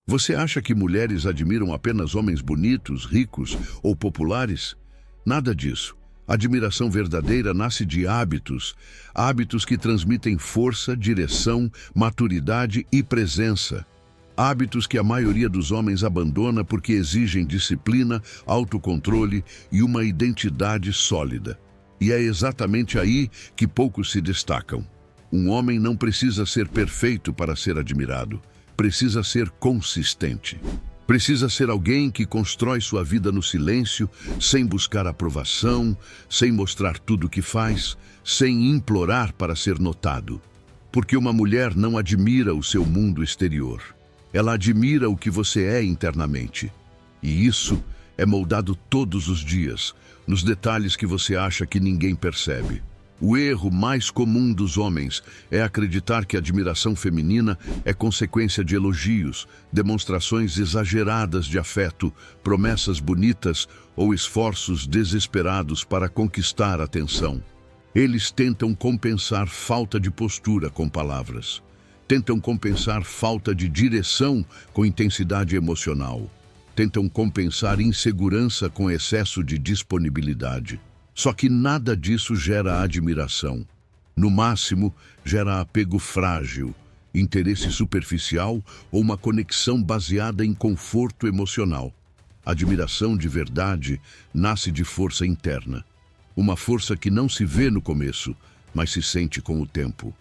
Você acha que mulheres admiram apenas homens bonitos, ricos ou populares? Nada disso. A admiração verdadeira nasce de hábitos, hábitos que transmitem força, direção, maturidade e presença. Hábitos que a maioria dos homens abandona porque exigem disciplina, autocontrole e uma identidade sólida. E é exatamente aí que poucos se destacam. Um homem não precisa ser perfeito para ser admirado. Precisa ser consistente. Precisa ser alguém que constrói sua vida no silêncio, sem buscar aprovação, sem mostrar tudo o que faz, sem implorar para ser notado. Porque uma mulher não admira o seu mundo exterior. Ela admira o que você é internamente. E isso é moldado todos os dias, nos detalhes que você acha que ninguém percebe. O erro mais comum dos homens é acreditar que a admiração feminina é consequência de elogios, demonstrações exageradas de afeto, promessas bonitas ou esforços desesperados para conquistar atenção. Eles tentam compensar falta de postura com palavras. Tentam compensar falta de direção com intensidade emocional. Tentam compensar insegurança com excesso de disponibilidade. Só que nada disso gera admiração. No máximo, gera apego frágil, interesse superficial ou uma conexão baseada em conforto emocional. Admiração de verdade nasce de força interna. Uma força que não se vê no começo, mas se sente com o tempo.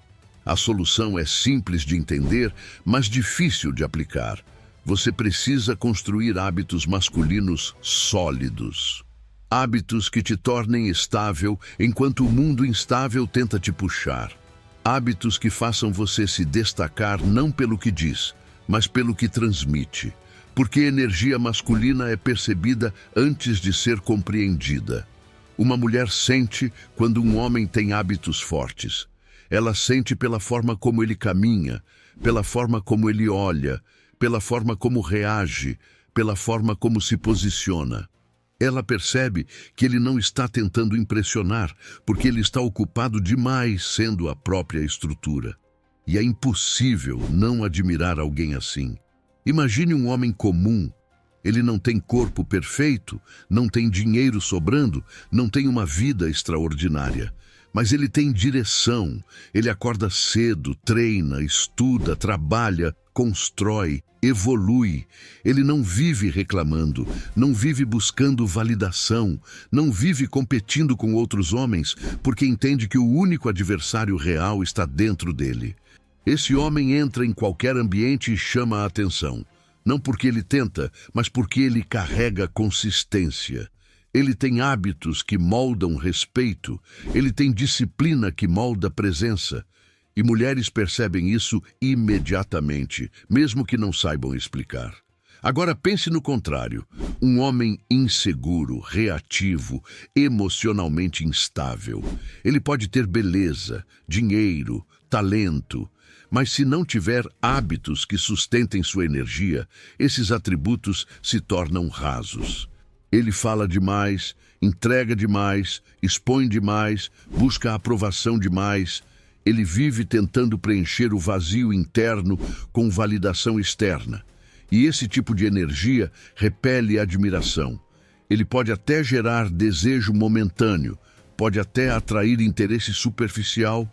A solução é simples de entender, mas difícil de aplicar. Você precisa construir hábitos masculinos sólidos. Hábitos que te tornem estável enquanto o mundo instável tenta te puxar. Hábitos que façam você se destacar não pelo que diz, mas pelo que transmite. Porque energia masculina é percebida antes de ser compreendida. Uma mulher sente quando um homem tem hábitos fortes. Ela sente pela forma como ele caminha, pela forma como ele olha, pela forma como reage, pela forma como se posiciona. Ela percebe que ele não está tentando impressionar, porque ele está ocupado demais sendo a própria estrutura. E é impossível não admirar alguém assim. Imagine um homem comum. Ele não tem corpo perfeito, não tem dinheiro sobrando, não tem uma vida extraordinária. Mas ele tem direção, ele acorda cedo, treina, estuda, trabalha, constrói, evolui. Ele não vive reclamando, não vive buscando validação, não vive competindo com outros homens, porque entende que o único adversário real está dentro dele. Esse homem entra em qualquer ambiente e chama a atenção. Não porque ele tenta, mas porque ele carrega consistência. Ele tem hábitos que moldam respeito, ele tem disciplina que molda presença. E mulheres percebem isso imediatamente, mesmo que não saibam explicar. Agora pense no contrário, um homem inseguro, reativo, emocionalmente instável. Ele pode ter beleza, dinheiro, talento, mas se não tiver hábitos que sustentem sua energia, esses atributos se tornam rasos. Ele fala demais, entrega demais, expõe demais, busca a aprovação demais. Ele vive tentando preencher o vazio interno com validação externa. E esse tipo de energia repele a admiração. Ele pode até gerar desejo momentâneo, pode até atrair interesse superficial,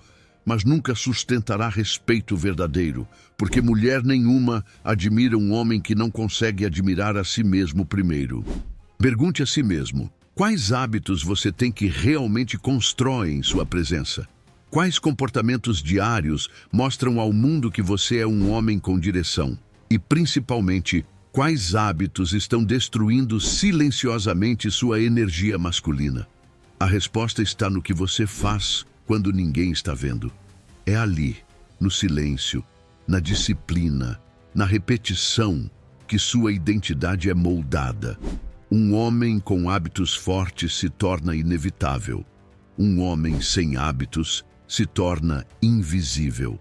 mas nunca sustentará respeito verdadeiro, porque mulher nenhuma admira um homem que não consegue admirar a si mesmo primeiro. Pergunte a si mesmo, quais hábitos você tem que realmente constroem sua presença? Quais comportamentos diários mostram ao mundo que você é um homem com direção? E, principalmente, quais hábitos estão destruindo silenciosamente sua energia masculina? A resposta está no que você faz quando ninguém está vendo. É ali, no silêncio, na disciplina, na repetição, que sua identidade é moldada. Um homem com hábitos fortes se torna inevitável. Um homem sem hábitos se torna invisível.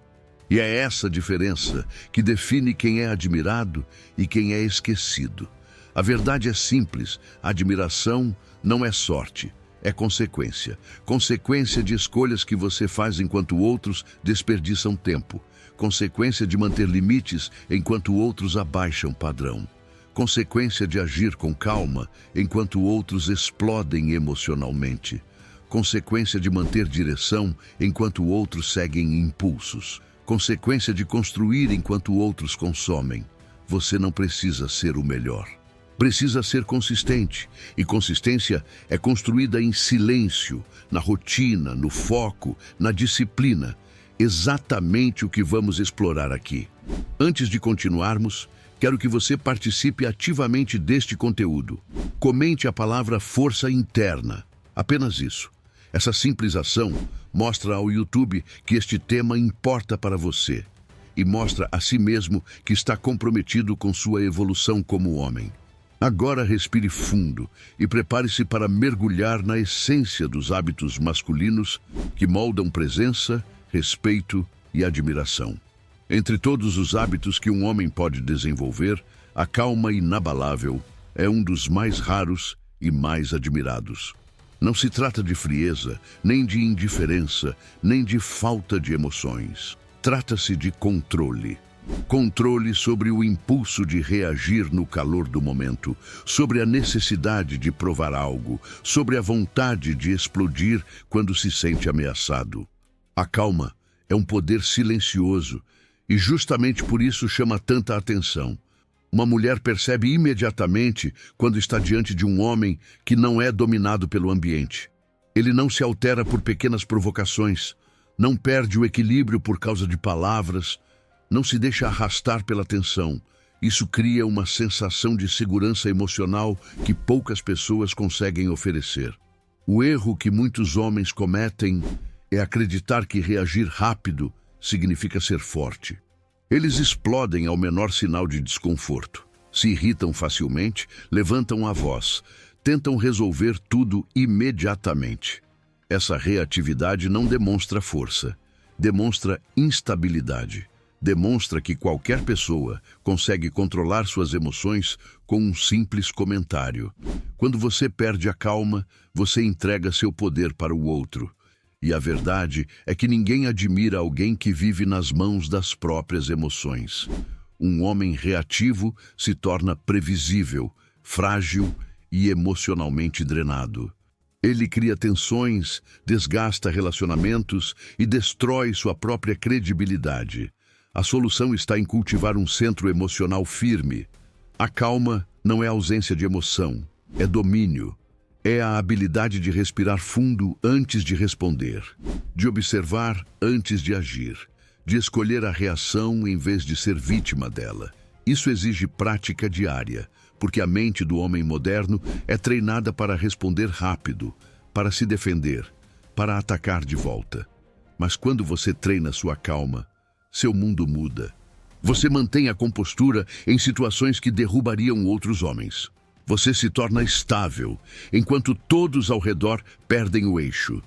E é essa diferença que define quem é admirado e quem é esquecido. A verdade é simples, a admiração não é sorte, é consequência. Consequência de escolhas que você faz enquanto outros desperdiçam tempo. consequência de manter limites enquanto outros abaixam padrão, consequência de agir com calma enquanto outros explodem emocionalmente, consequência de manter direção enquanto outros seguem impulsos, consequência de construir enquanto outros consomem. Você não precisa ser o melhor. Precisa ser consistente, e consistência é construída em silêncio, na rotina, no foco, na disciplina. Exatamente o que vamos explorar aqui. Antes de continuarmos, quero que você participe ativamente deste conteúdo. Comente a palavra força interna. Apenas isso. Essa simples ação mostra ao YouTube que este tema importa para você e mostra a si mesmo que está comprometido com sua evolução como homem. Agora respire fundo e prepare-se para mergulhar na essência dos hábitos masculinos que moldam presença, respeito e admiração. Entre todos os hábitos que um homem pode desenvolver, a calma inabalável é um dos mais raros e mais admirados. Não se trata de frieza, nem de indiferença, nem de falta de emoções. Trata-se de controle. Controle sobre o impulso de reagir no calor do momento, sobre a necessidade de provar algo, sobre a vontade de explodir quando se sente ameaçado. A calma é um poder silencioso e justamente por isso chama tanta atenção. Uma mulher percebe imediatamente quando está diante de um homem que não é dominado pelo ambiente. Ele não se altera por pequenas provocações, não perde o equilíbrio por causa de palavras, não se deixa arrastar pela tensão. Isso cria uma sensação de segurança emocional que poucas pessoas conseguem oferecer. O erro que muitos homens cometem é acreditar que reagir rápido significa ser forte. Eles explodem ao menor sinal de desconforto, se irritam facilmente, levantam a voz, tentam resolver tudo imediatamente. Essa reatividade não demonstra força, demonstra instabilidade. Demonstra que qualquer pessoa consegue controlar suas emoções com um simples comentário. Quando você perde a calma, você entrega seu poder para o outro. E a verdade é que ninguém admira alguém que vive nas mãos das próprias emoções. Um homem reativo se torna previsível, frágil e emocionalmente drenado. Ele cria tensões, desgasta relacionamentos e destrói sua própria credibilidade. A solução está em cultivar um centro emocional firme. A calma não é ausência de emoção, é domínio. É a habilidade de respirar fundo antes de responder, de observar antes de agir, de escolher a reação em vez de ser vítima dela. Isso exige prática diária, porque a mente do homem moderno é treinada para responder rápido, para se defender, para atacar de volta. Mas quando você treina sua calma, seu mundo muda. Você mantém a compostura em situações que derrubariam outros homens. Você se torna estável, enquanto todos ao redor perdem o eixo.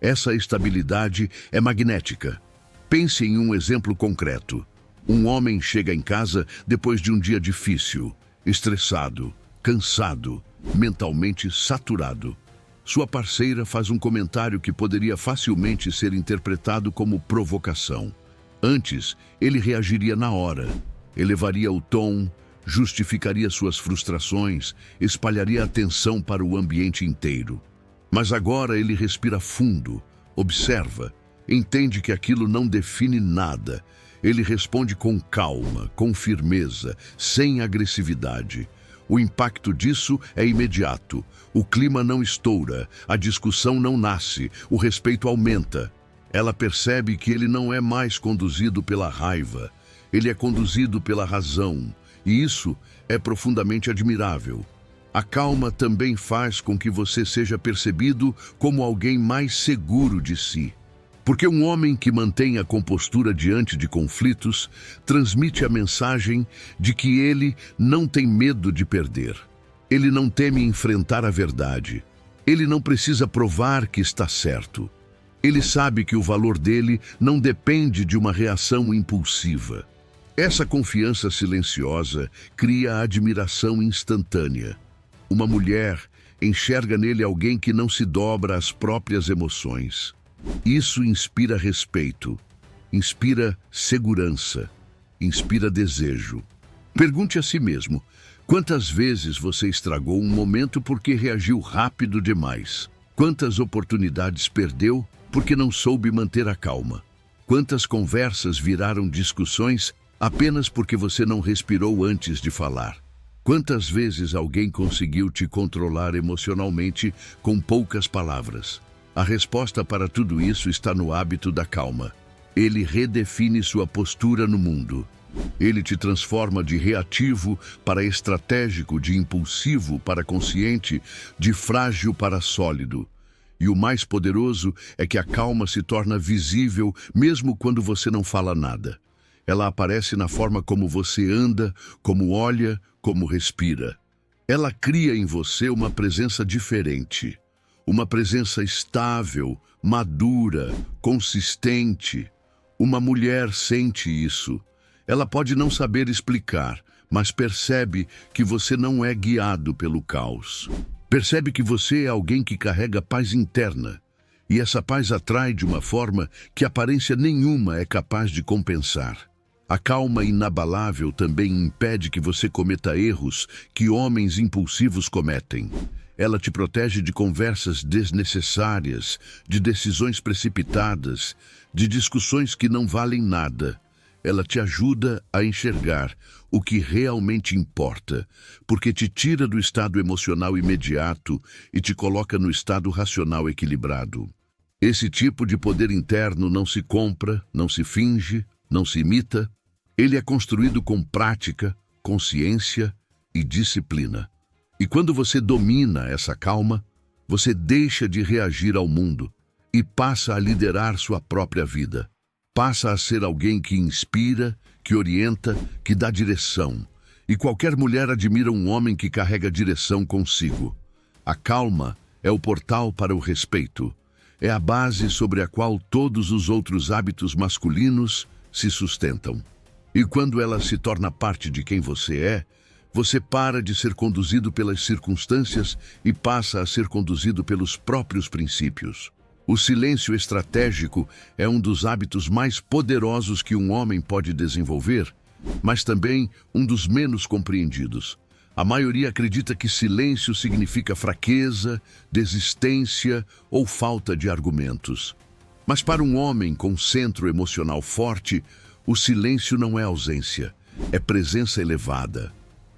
Essa estabilidade é magnética. Pense em um exemplo concreto. Um homem chega em casa depois de um dia difícil, estressado, cansado, mentalmente saturado. Sua parceira faz um comentário que poderia facilmente ser interpretado como provocação. Antes, ele reagiria na hora, elevaria o tom, justificaria suas frustrações, espalharia a tensão para o ambiente inteiro. Mas agora ele respira fundo, observa, entende que aquilo não define nada. Ele responde com calma, com firmeza, sem agressividade. O impacto disso é imediato. O clima não estoura, a discussão não nasce, o respeito aumenta. Ela percebe que ele não é mais conduzido pela raiva, ele é conduzido pela razão, e isso é profundamente admirável. A calma também faz com que você seja percebido como alguém mais seguro de si. Porque um homem que mantém a compostura diante de conflitos transmite a mensagem de que ele não tem medo de perder. Ele não teme enfrentar a verdade. Ele não precisa provar que está certo. Ele sabe que o valor dele não depende de uma reação impulsiva. Essa confiança silenciosa cria admiração instantânea. Uma mulher enxerga nele alguém que não se dobra às próprias emoções. Isso inspira respeito. inspira segurança, inspira desejo. Pergunte a si mesmo, quantas vezes você estragou um momento porque reagiu rápido demais? Quantas oportunidades perdeu porque não soube manter a calma? Quantas conversas viraram discussões apenas porque você não respirou antes de falar? Quantas vezes alguém conseguiu te controlar emocionalmente com poucas palavras? A resposta para tudo isso está no hábito da calma. Ele redefine sua postura no mundo. Ele te transforma de reativo para estratégico, de impulsivo para consciente, de frágil para sólido. E o mais poderoso é que a calma se torna visível mesmo quando você não fala nada. Ela aparece na forma como você anda, como olha, como respira. Ela cria em você uma presença diferente. Uma presença estável, madura, consistente. Uma mulher sente isso. Ela pode não saber explicar, mas percebe que você não é guiado pelo caos. Percebe que você é alguém que carrega paz interna. E essa paz atrai de uma forma que aparência nenhuma é capaz de compensar. A calma inabalável também impede que você cometa erros que homens impulsivos cometem. Ela te protege de conversas desnecessárias, de decisões precipitadas, de discussões que não valem nada. Ela te ajuda a enxergar o que realmente importa, porque te tira do estado emocional imediato e te coloca no estado racional equilibrado. Esse tipo de poder interno não se compra, não se finge, não se imita. Ele é construído com prática, consciência e disciplina. E quando você domina essa calma, você deixa de reagir ao mundo e passa a liderar sua própria vida. Passa a ser alguém que inspira, que orienta, que dá direção. E qualquer mulher admira um homem que carrega direção consigo. A calma é o portal para o respeito. É a base sobre a qual todos os outros hábitos masculinos se sustentam. E quando ela se torna parte de quem você é, você para de ser conduzido pelas circunstâncias e passa a ser conduzido pelos próprios princípios. O silêncio estratégico é um dos hábitos mais poderosos que um homem pode desenvolver, mas também um dos menos compreendidos. A maioria acredita que silêncio significa fraqueza, desistência ou falta de argumentos. Mas para um homem com centro emocional forte, o silêncio não é ausência, é presença elevada.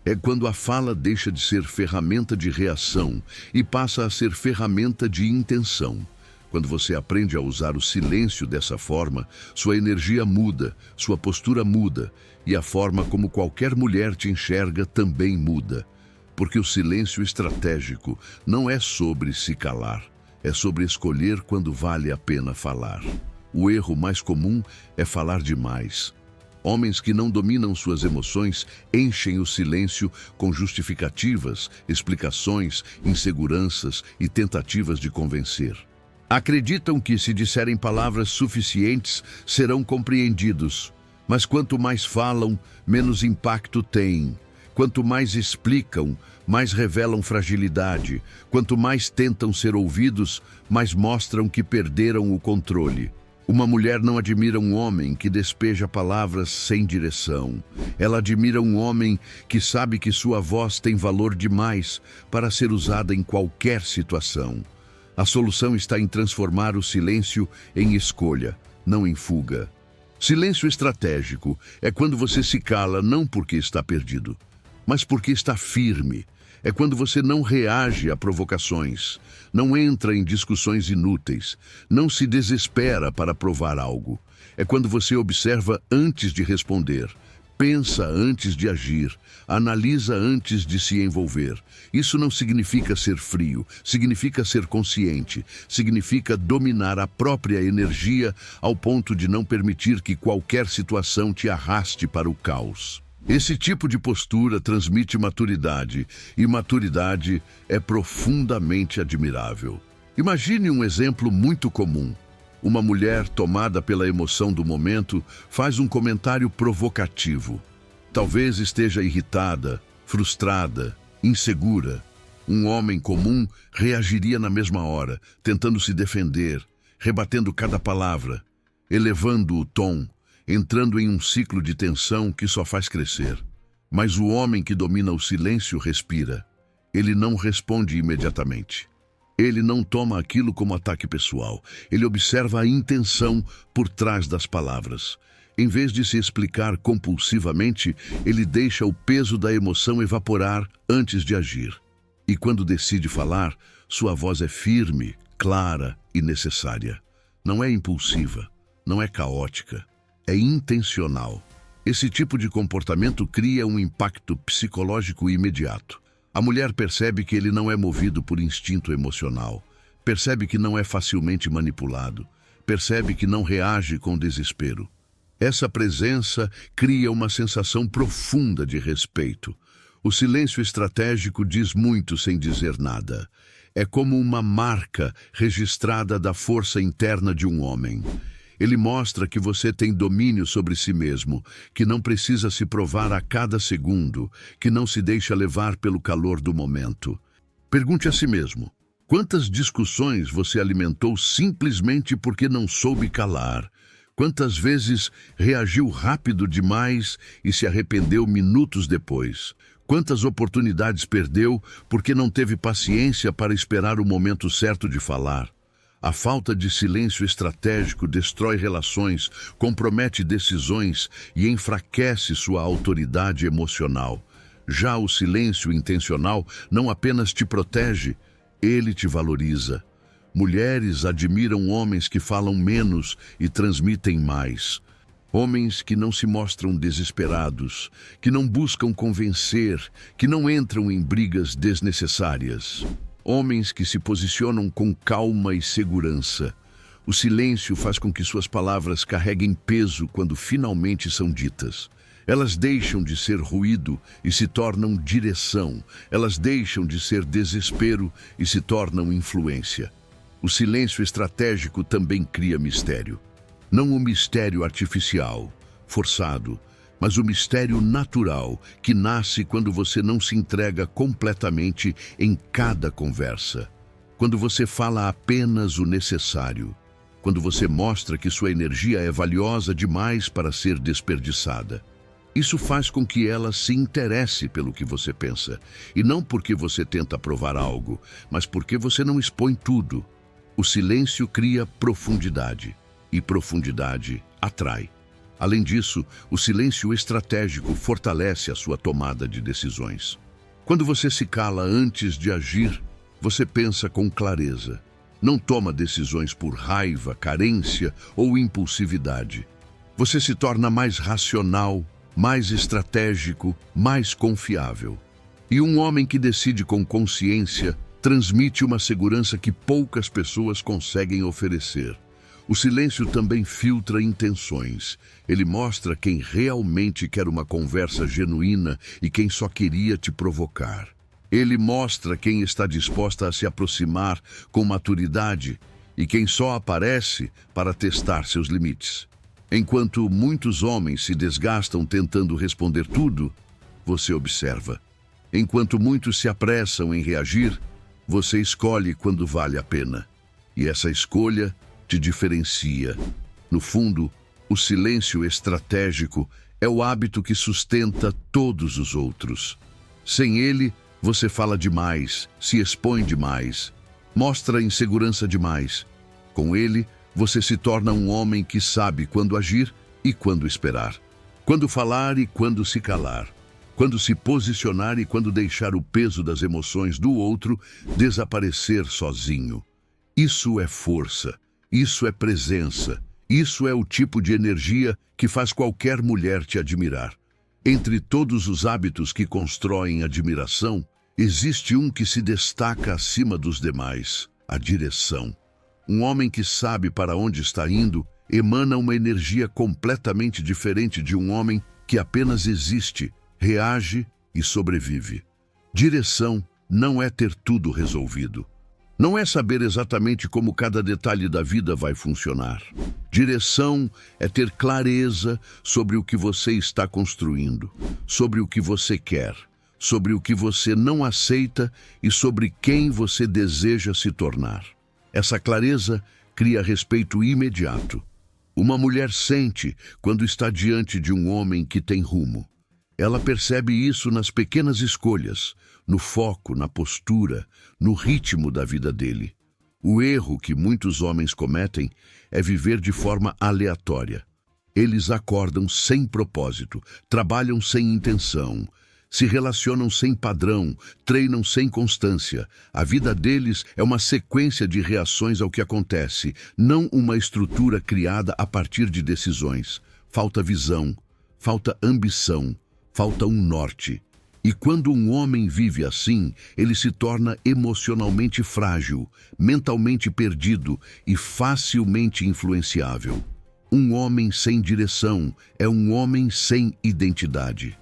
É quando a fala deixa de ser ferramenta de reação e passa a ser ferramenta de intenção. Quando você aprende a usar o silêncio dessa forma, sua energia muda, sua postura muda e a forma como qualquer mulher te enxerga também muda. Porque o silêncio estratégico não é sobre se calar, é sobre escolher quando vale a pena falar. O erro mais comum é falar demais. Homens que não dominam suas emoções enchem o silêncio com justificativas, explicações, inseguranças e tentativas de convencer. Acreditam que, se disserem palavras suficientes, serão compreendidos. Mas quanto mais falam, menos impacto têm. Quanto mais explicam, mais revelam fragilidade. Quanto mais tentam ser ouvidos, mais mostram que perderam o controle. Uma mulher não admira um homem que despeja palavras sem direção. Ela admira um homem que sabe que sua voz tem valor demais para ser usada em qualquer situação. A solução está em transformar o silêncio em escolha, não em fuga. Silêncio estratégico é quando você se cala não porque está perdido, mas porque está firme. É quando você não reage a provocações, não entra em discussões inúteis, não se desespera para provar algo. É quando você observa antes de responder, pensa antes de agir, analisa antes de se envolver. Isso não significa ser frio, significa ser consciente, significa dominar a própria energia ao ponto de não permitir que qualquer situação te arraste para o caos. Esse tipo de postura transmite maturidade, e maturidade é profundamente admirável. Imagine um exemplo muito comum. Uma mulher, tomada pela emoção do momento, faz um comentário provocativo. Talvez esteja irritada, frustrada, insegura. Um homem comum reagiria na mesma hora, tentando se defender, rebatendo cada palavra. elevando o tom, entrando em um ciclo de tensão que só faz crescer. Mas o homem que domina o silêncio respira. Ele não responde imediatamente. Ele não toma aquilo como ataque pessoal. Ele observa a intenção por trás das palavras. Em vez de se explicar compulsivamente, ele deixa o peso da emoção evaporar antes de agir. E quando decide falar, sua voz é firme, clara e necessária. Não é impulsiva, não é caótica, é intencional. Esse tipo de comportamento cria um impacto psicológico imediato. A mulher percebe que ele não é movido por instinto emocional, percebe que não é facilmente manipulado, percebe que não reage com desespero. Essa presença cria uma sensação profunda de respeito. O silêncio estratégico diz muito sem dizer nada. É como uma marca registrada da força interna de um homem. Ele mostra que você tem domínio sobre si mesmo, que não precisa se provar a cada segundo, que não se deixa levar pelo calor do momento. Pergunte a si mesmo: quantas discussões você alimentou simplesmente porque não soube calar? Quantas vezes reagiu rápido demais e se arrependeu minutos depois? Quantas oportunidades perdeu porque não teve paciência para esperar o momento certo de falar? A falta de silêncio estratégico destrói relações, compromete decisões e enfraquece sua autoridade emocional. Já o silêncio intencional não apenas te protege, ele te valoriza. Mulheres admiram homens que falam menos e transmitem mais. Homens que não se mostram desesperados, que não buscam convencer, que não entram em brigas desnecessárias. Homens que se posicionam com calma e segurança. O silêncio faz com que suas palavras carreguem peso quando finalmente são ditas. Elas deixam de ser ruído e se tornam direção. Elas deixam de ser desespero e se tornam influência. O silêncio estratégico também cria mistério. Não o mistério artificial, forçado, mas o mistério natural que nasce quando você não se entrega completamente em cada conversa. Quando você fala apenas o necessário. Quando você mostra que sua energia é valiosa demais para ser desperdiçada. Isso faz com que ela se interesse pelo que você pensa. E não porque você tenta provar algo, mas porque você não expõe tudo. O silêncio cria profundidade. E profundidade atrai. Além disso, o silêncio estratégico fortalece a sua tomada de decisões. Quando você se cala antes de agir, você pensa com clareza. Não toma decisões por raiva, carência ou impulsividade. Você se torna mais racional, mais estratégico, mais confiável. E um homem que decide com consciência transmite uma segurança que poucas pessoas conseguem oferecer. O silêncio também filtra intenções. Ele mostra quem realmente quer uma conversa genuína e quem só queria te provocar. Ele mostra quem está disposta a se aproximar com maturidade e quem só aparece para testar seus limites. Enquanto muitos homens se desgastam tentando responder tudo, você observa. Enquanto muitos se apressam em reagir, você escolhe quando vale a pena. E essa escolha te diferencia. No fundo, o silêncio estratégico é o hábito que sustenta todos os outros. Sem ele, você fala demais, se expõe demais, mostra insegurança demais. Com ele, você se torna um homem que sabe quando agir e quando esperar. Quando falar e quando se calar. Quando se posicionar e quando deixar o peso das emoções do outro desaparecer sozinho. Isso é força. Isso é presença. Isso é o tipo de energia que faz qualquer mulher te admirar. Entre todos os hábitos que constroem admiração, existe um que se destaca acima dos demais: a direção. Um homem que sabe para onde está indo emana uma energia completamente diferente de um homem que apenas existe, reage e sobrevive. Direção não é ter tudo resolvido. Não é saber exatamente como cada detalhe da vida vai funcionar. Direção é ter clareza sobre o que você está construindo, sobre o que você quer, sobre o que você não aceita e sobre quem você deseja se tornar. Essa clareza cria respeito imediato. Uma mulher sente quando está diante de um homem que tem rumo. Ela percebe isso nas pequenas escolhas, no foco, na postura, no ritmo da vida dele. O erro que muitos homens cometem é viver de forma aleatória. Eles acordam sem propósito, trabalham sem intenção, se relacionam sem padrão, treinam sem constância. A vida deles é uma sequência de reações ao que acontece, não uma estrutura criada a partir de decisões. Falta visão, falta ambição, falta um norte. E quando um homem vive assim, ele se torna emocionalmente frágil, mentalmente perdido e facilmente influenciável. Um homem sem direção é um homem sem identidade.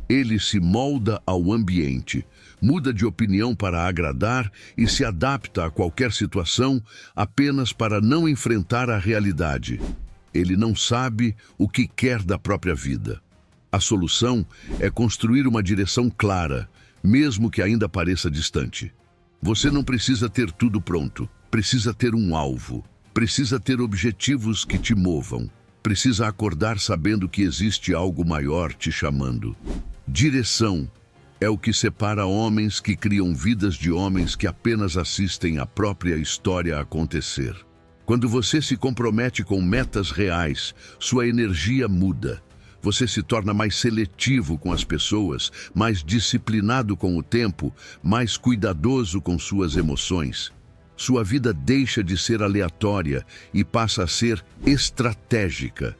Ele se molda ao ambiente, muda de opinião para agradar e se adapta a qualquer situação apenas para não enfrentar a realidade. Ele não sabe o que quer da própria vida. A solução é construir uma direção clara, mesmo que ainda pareça distante. Você não precisa ter tudo pronto, precisa ter um alvo, precisa ter objetivos que te movam, precisa acordar sabendo que existe algo maior te chamando. Direção é o que separa homens que criam vidas de homens que apenas assistem a própria história acontecer. Quando você se compromete com metas reais, sua energia muda. Você se torna mais seletivo com as pessoas, mais disciplinado com o tempo, mais cuidadoso com suas emoções. Sua vida deixa de ser aleatória e passa a ser estratégica.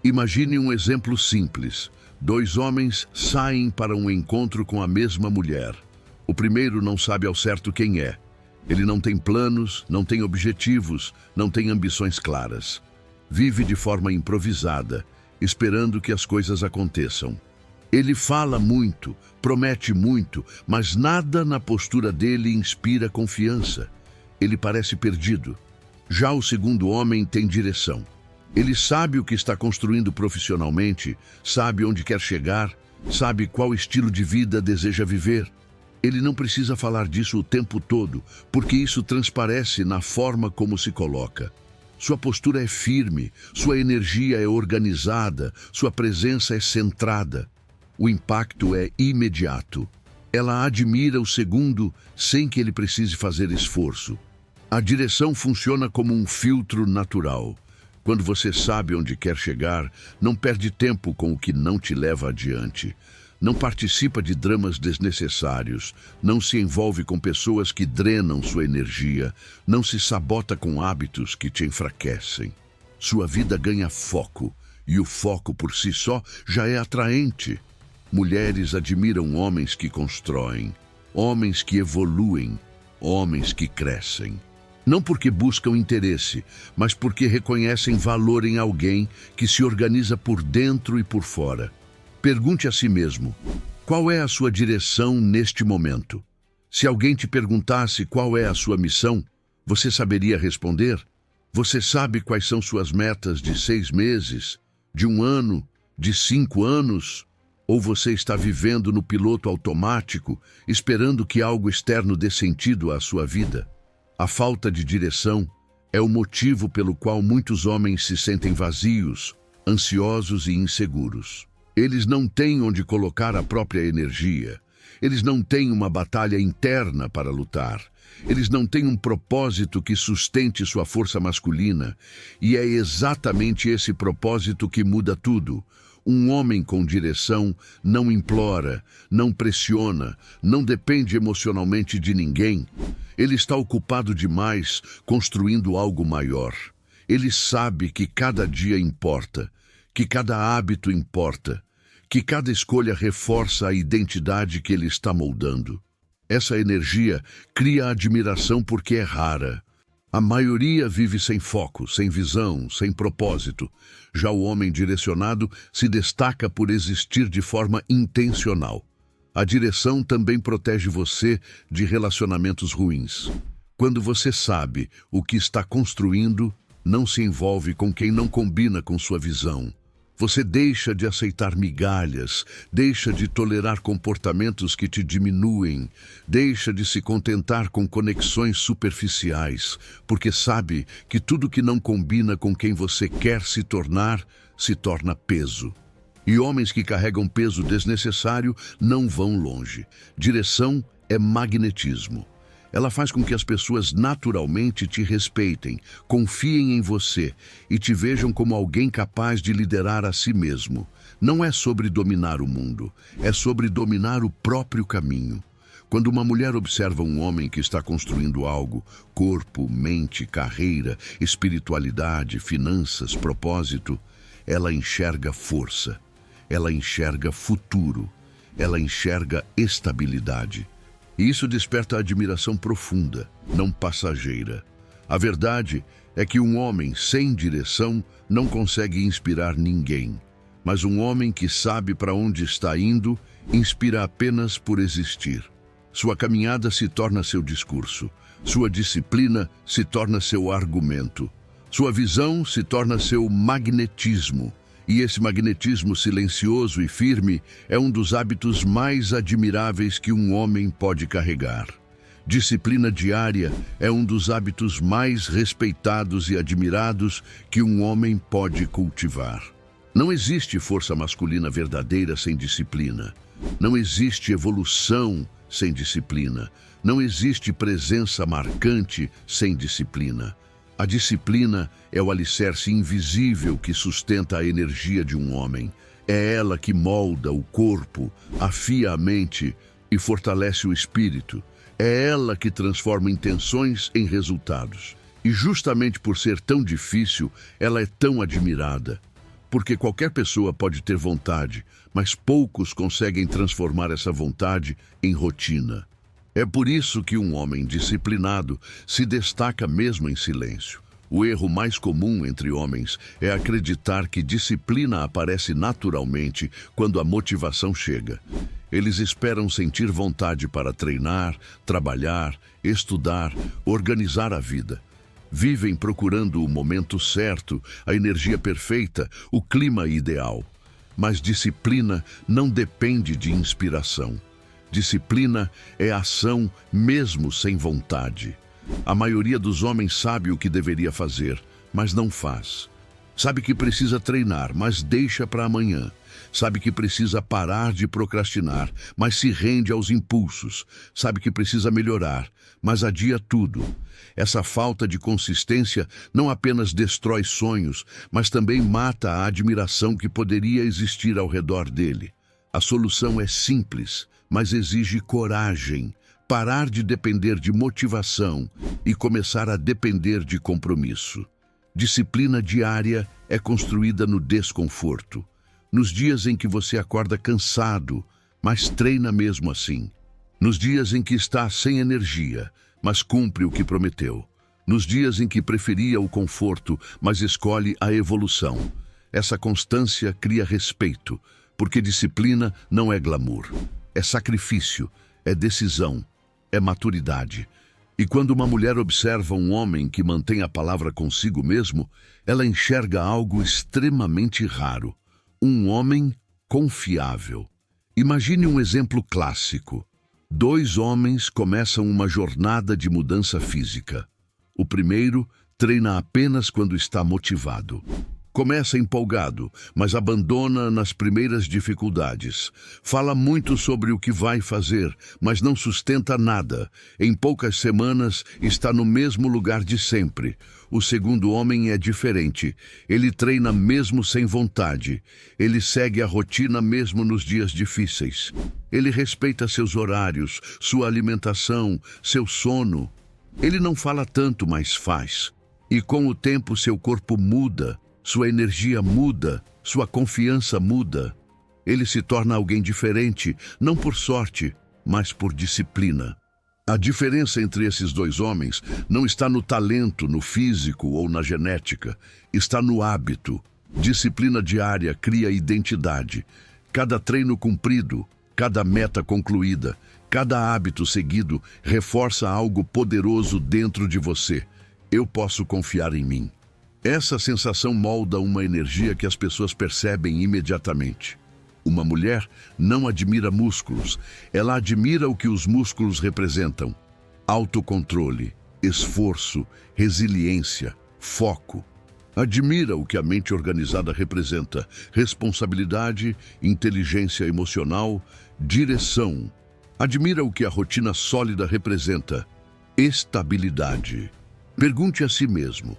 Imagine um exemplo simples. 2 homens saem para um encontro com a mesma mulher. O primeiro não sabe ao certo quem é. Ele não tem planos, não tem objetivos, não tem ambições claras. Vive de forma improvisada, esperando que as coisas aconteçam. Ele fala muito, promete muito, mas nada na postura dele inspira confiança. Ele parece perdido. Já o segundo homem tem direção. Ele sabe o que está construindo profissionalmente, sabe onde quer chegar, sabe qual estilo de vida deseja viver. Ele não precisa falar disso o tempo todo, porque isso transparece na forma como se coloca. Sua postura é firme, sua energia é organizada, sua presença é centrada. O impacto é imediato. Ela admira o segundo sem que ele precise fazer esforço. A direção funciona como um filtro natural. Quando você sabe onde quer chegar, não perde tempo com o que não te leva adiante. Não participa de dramas desnecessários, não se envolve com pessoas que drenam sua energia, não se sabota com hábitos que te enfraquecem. Sua vida ganha foco, e o foco por si só já é atraente. Mulheres admiram homens que constroem, homens que evoluem, homens que crescem. Não porque buscam interesse, mas porque reconhecem valor em alguém que se organiza por dentro e por fora. Pergunte a si mesmo, qual é a sua direção neste momento? Se alguém te perguntasse qual é a sua missão, você saberia responder? Você sabe quais são suas metas de 6 meses, de 1 ano, de 5 anos? Ou você está vivendo no piloto automático, esperando que algo externo dê sentido à sua vida? A falta de direção é o motivo pelo qual muitos homens se sentem vazios, ansiosos e inseguros. Eles não têm onde colocar a própria energia. Eles não têm uma batalha interna para lutar. Eles não têm um propósito que sustente sua força masculina. E é exatamente esse propósito que muda tudo. Um homem com direção não implora, não pressiona, não depende emocionalmente de ninguém. Ele está ocupado demais construindo algo maior. Ele sabe que cada dia importa, que cada hábito importa, que cada escolha reforça a identidade que ele está moldando. Essa energia cria admiração porque é rara. A maioria vive sem foco, sem visão, sem propósito. Já o homem direcionado se destaca por existir de forma intencional. A direção também protege você de relacionamentos ruins. Quando você sabe o que está construindo, não se envolve com quem não combina com sua visão. Você deixa de aceitar migalhas, deixa de tolerar comportamentos que te diminuem, deixa de se contentar com conexões superficiais, porque sabe que tudo que não combina com quem você quer se tornar, se torna peso. E homens que carregam peso desnecessário não vão longe. Direção é magnetismo. Ela faz com que as pessoas naturalmente te respeitem, confiem em você e te vejam como alguém capaz de liderar a si mesmo. Não é sobre dominar o mundo, é sobre dominar o próprio caminho. Quando uma mulher observa um homem que está construindo algo, corpo, mente, carreira, espiritualidade, finanças, propósito, ela enxerga força, ela enxerga futuro, ela enxerga estabilidade. E isso desperta admiração profunda, não passageira. A verdade é que um homem sem direção não consegue inspirar ninguém. Mas um homem que sabe para onde está indo, inspira apenas por existir. Sua caminhada se torna seu discurso. Sua disciplina se torna seu argumento. Sua visão se torna seu magnetismo. E esse magnetismo silencioso e firme é um dos hábitos mais admiráveis que um homem pode carregar. Disciplina diária é um dos hábitos mais respeitados e admirados que um homem pode cultivar. Não existe força masculina verdadeira sem disciplina. Não existe evolução sem disciplina. Não existe presença marcante sem disciplina. A disciplina é o alicerce invisível que sustenta a energia de um homem. É ela que molda o corpo, afia a mente e fortalece o espírito. É ela que transforma intenções em resultados. E justamente por ser tão difícil, ela é tão admirada. Porque qualquer pessoa pode ter vontade, mas poucos conseguem transformar essa vontade em rotina. É por isso que um homem disciplinado se destaca mesmo em silêncio. O erro mais comum entre homens é acreditar que disciplina aparece naturalmente quando a motivação chega. Eles esperam sentir vontade para treinar, trabalhar, estudar, organizar a vida. Vivem procurando o momento certo, a energia perfeita, o clima ideal. Mas disciplina não depende de inspiração. Disciplina é ação mesmo sem vontade. A maioria dos homens sabe o que deveria fazer, mas não faz. Sabe que precisa treinar, mas deixa para amanhã. Sabe que precisa parar de procrastinar, mas se rende aos impulsos. Sabe que precisa melhorar, mas adia tudo. Essa falta de consistência não apenas destrói sonhos, mas também mata a admiração que poderia existir ao redor dele. A solução é simples, mas exige coragem. Parar de depender de motivação e começar a depender de compromisso. Disciplina diária é construída no desconforto. Nos dias em que você acorda cansado, mas treina mesmo assim. Nos dias em que está sem energia, mas cumpre o que prometeu. Nos dias em que preferia o conforto, mas escolhe a evolução. Essa constância cria respeito, porque disciplina não é glamour. É sacrifício, é decisão, é maturidade. E quando uma mulher observa um homem que mantém a palavra consigo mesmo, ela enxerga algo extremamente raro. Um homem confiável. Imagine um exemplo clássico. 2 homens começam uma jornada de mudança física. O primeiro treina apenas quando está motivado. Começa empolgado, mas abandona nas primeiras dificuldades. Fala muito sobre o que vai fazer, mas não sustenta nada. Em poucas semanas, está no mesmo lugar de sempre. O segundo homem é diferente. Ele treina mesmo sem vontade. Ele segue a rotina mesmo nos dias difíceis. Ele respeita seus horários, sua alimentação, seu sono. Ele não fala tanto, mas faz. E com o tempo, seu corpo muda. Sua energia muda, sua confiança muda. Ele se torna alguém diferente, não por sorte, mas por disciplina. A diferença entre esses 2 homens não está no talento, no físico ou na genética. Está no hábito. Disciplina diária cria identidade. Cada treino cumprido, cada meta concluída, cada hábito seguido reforça algo poderoso dentro de você. Eu posso confiar em mim. Essa sensação molda uma energia que as pessoas percebem imediatamente. Uma mulher não admira músculos, ela admira o que os músculos representam: autocontrole, esforço, resiliência, foco. Admira o que a mente organizada representa: responsabilidade, inteligência emocional, direção. Admira o que a rotina sólida representa: estabilidade. Pergunte a si mesmo: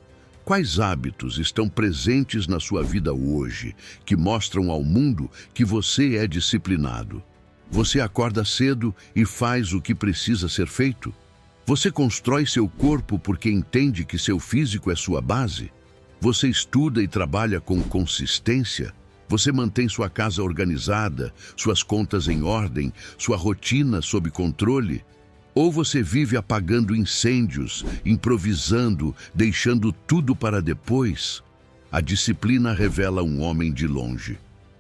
quais hábitos estão presentes na sua vida hoje que mostram ao mundo que você é disciplinado? Você acorda cedo e faz o que precisa ser feito? Você constrói seu corpo porque entende que seu físico é sua base? Você estuda e trabalha com consistência? Você mantém sua casa organizada, suas contas em ordem, sua rotina sob controle? Ou você vive apagando incêndios, improvisando, deixando tudo para depois? A disciplina revela um homem de longe.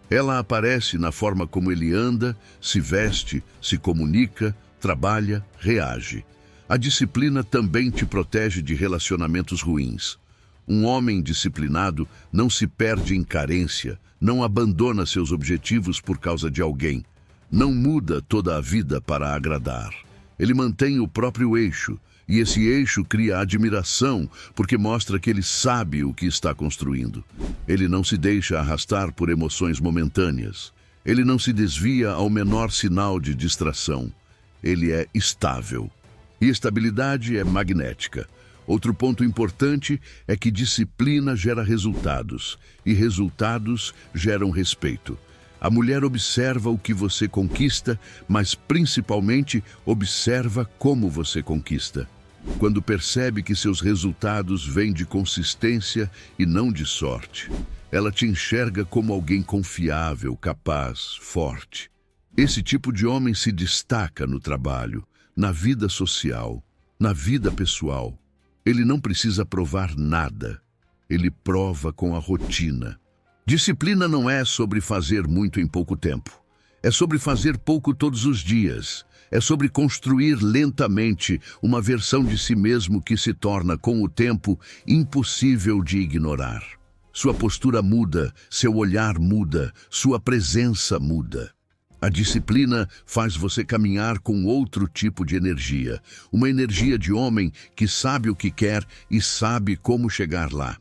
Ela aparece na forma como ele anda, se veste, se comunica, trabalha, reage. A disciplina também te protege de relacionamentos ruins. Um homem disciplinado não se perde em carência, não abandona seus objetivos por causa de alguém, não muda toda a vida para agradar. Ele mantém o próprio eixo, e esse eixo cria admiração, porque mostra que ele sabe o que está construindo. Ele não se deixa arrastar por emoções momentâneas. Ele não se desvia ao menor sinal de distração. Ele é estável. E estabilidade é magnética. Outro ponto importante é que disciplina gera resultados, e resultados geram respeito. A mulher observa o que você conquista, mas principalmente observa como você conquista. Quando percebe que seus resultados vêm de consistência e não de sorte, ela te enxerga como alguém confiável, capaz, forte. Esse tipo de homem se destaca no trabalho, na vida social, na vida pessoal. Ele não precisa provar nada. Ele prova com a rotina. Disciplina não é sobre fazer muito em pouco tempo. É sobre fazer pouco todos os dias. É sobre construir lentamente uma versão de si mesmo que se torna, com o tempo, impossível de ignorar. Sua postura muda, seu olhar muda, sua presença muda. A disciplina faz você caminhar com outro tipo de energia. Uma energia de homem que sabe o que quer e sabe como chegar lá.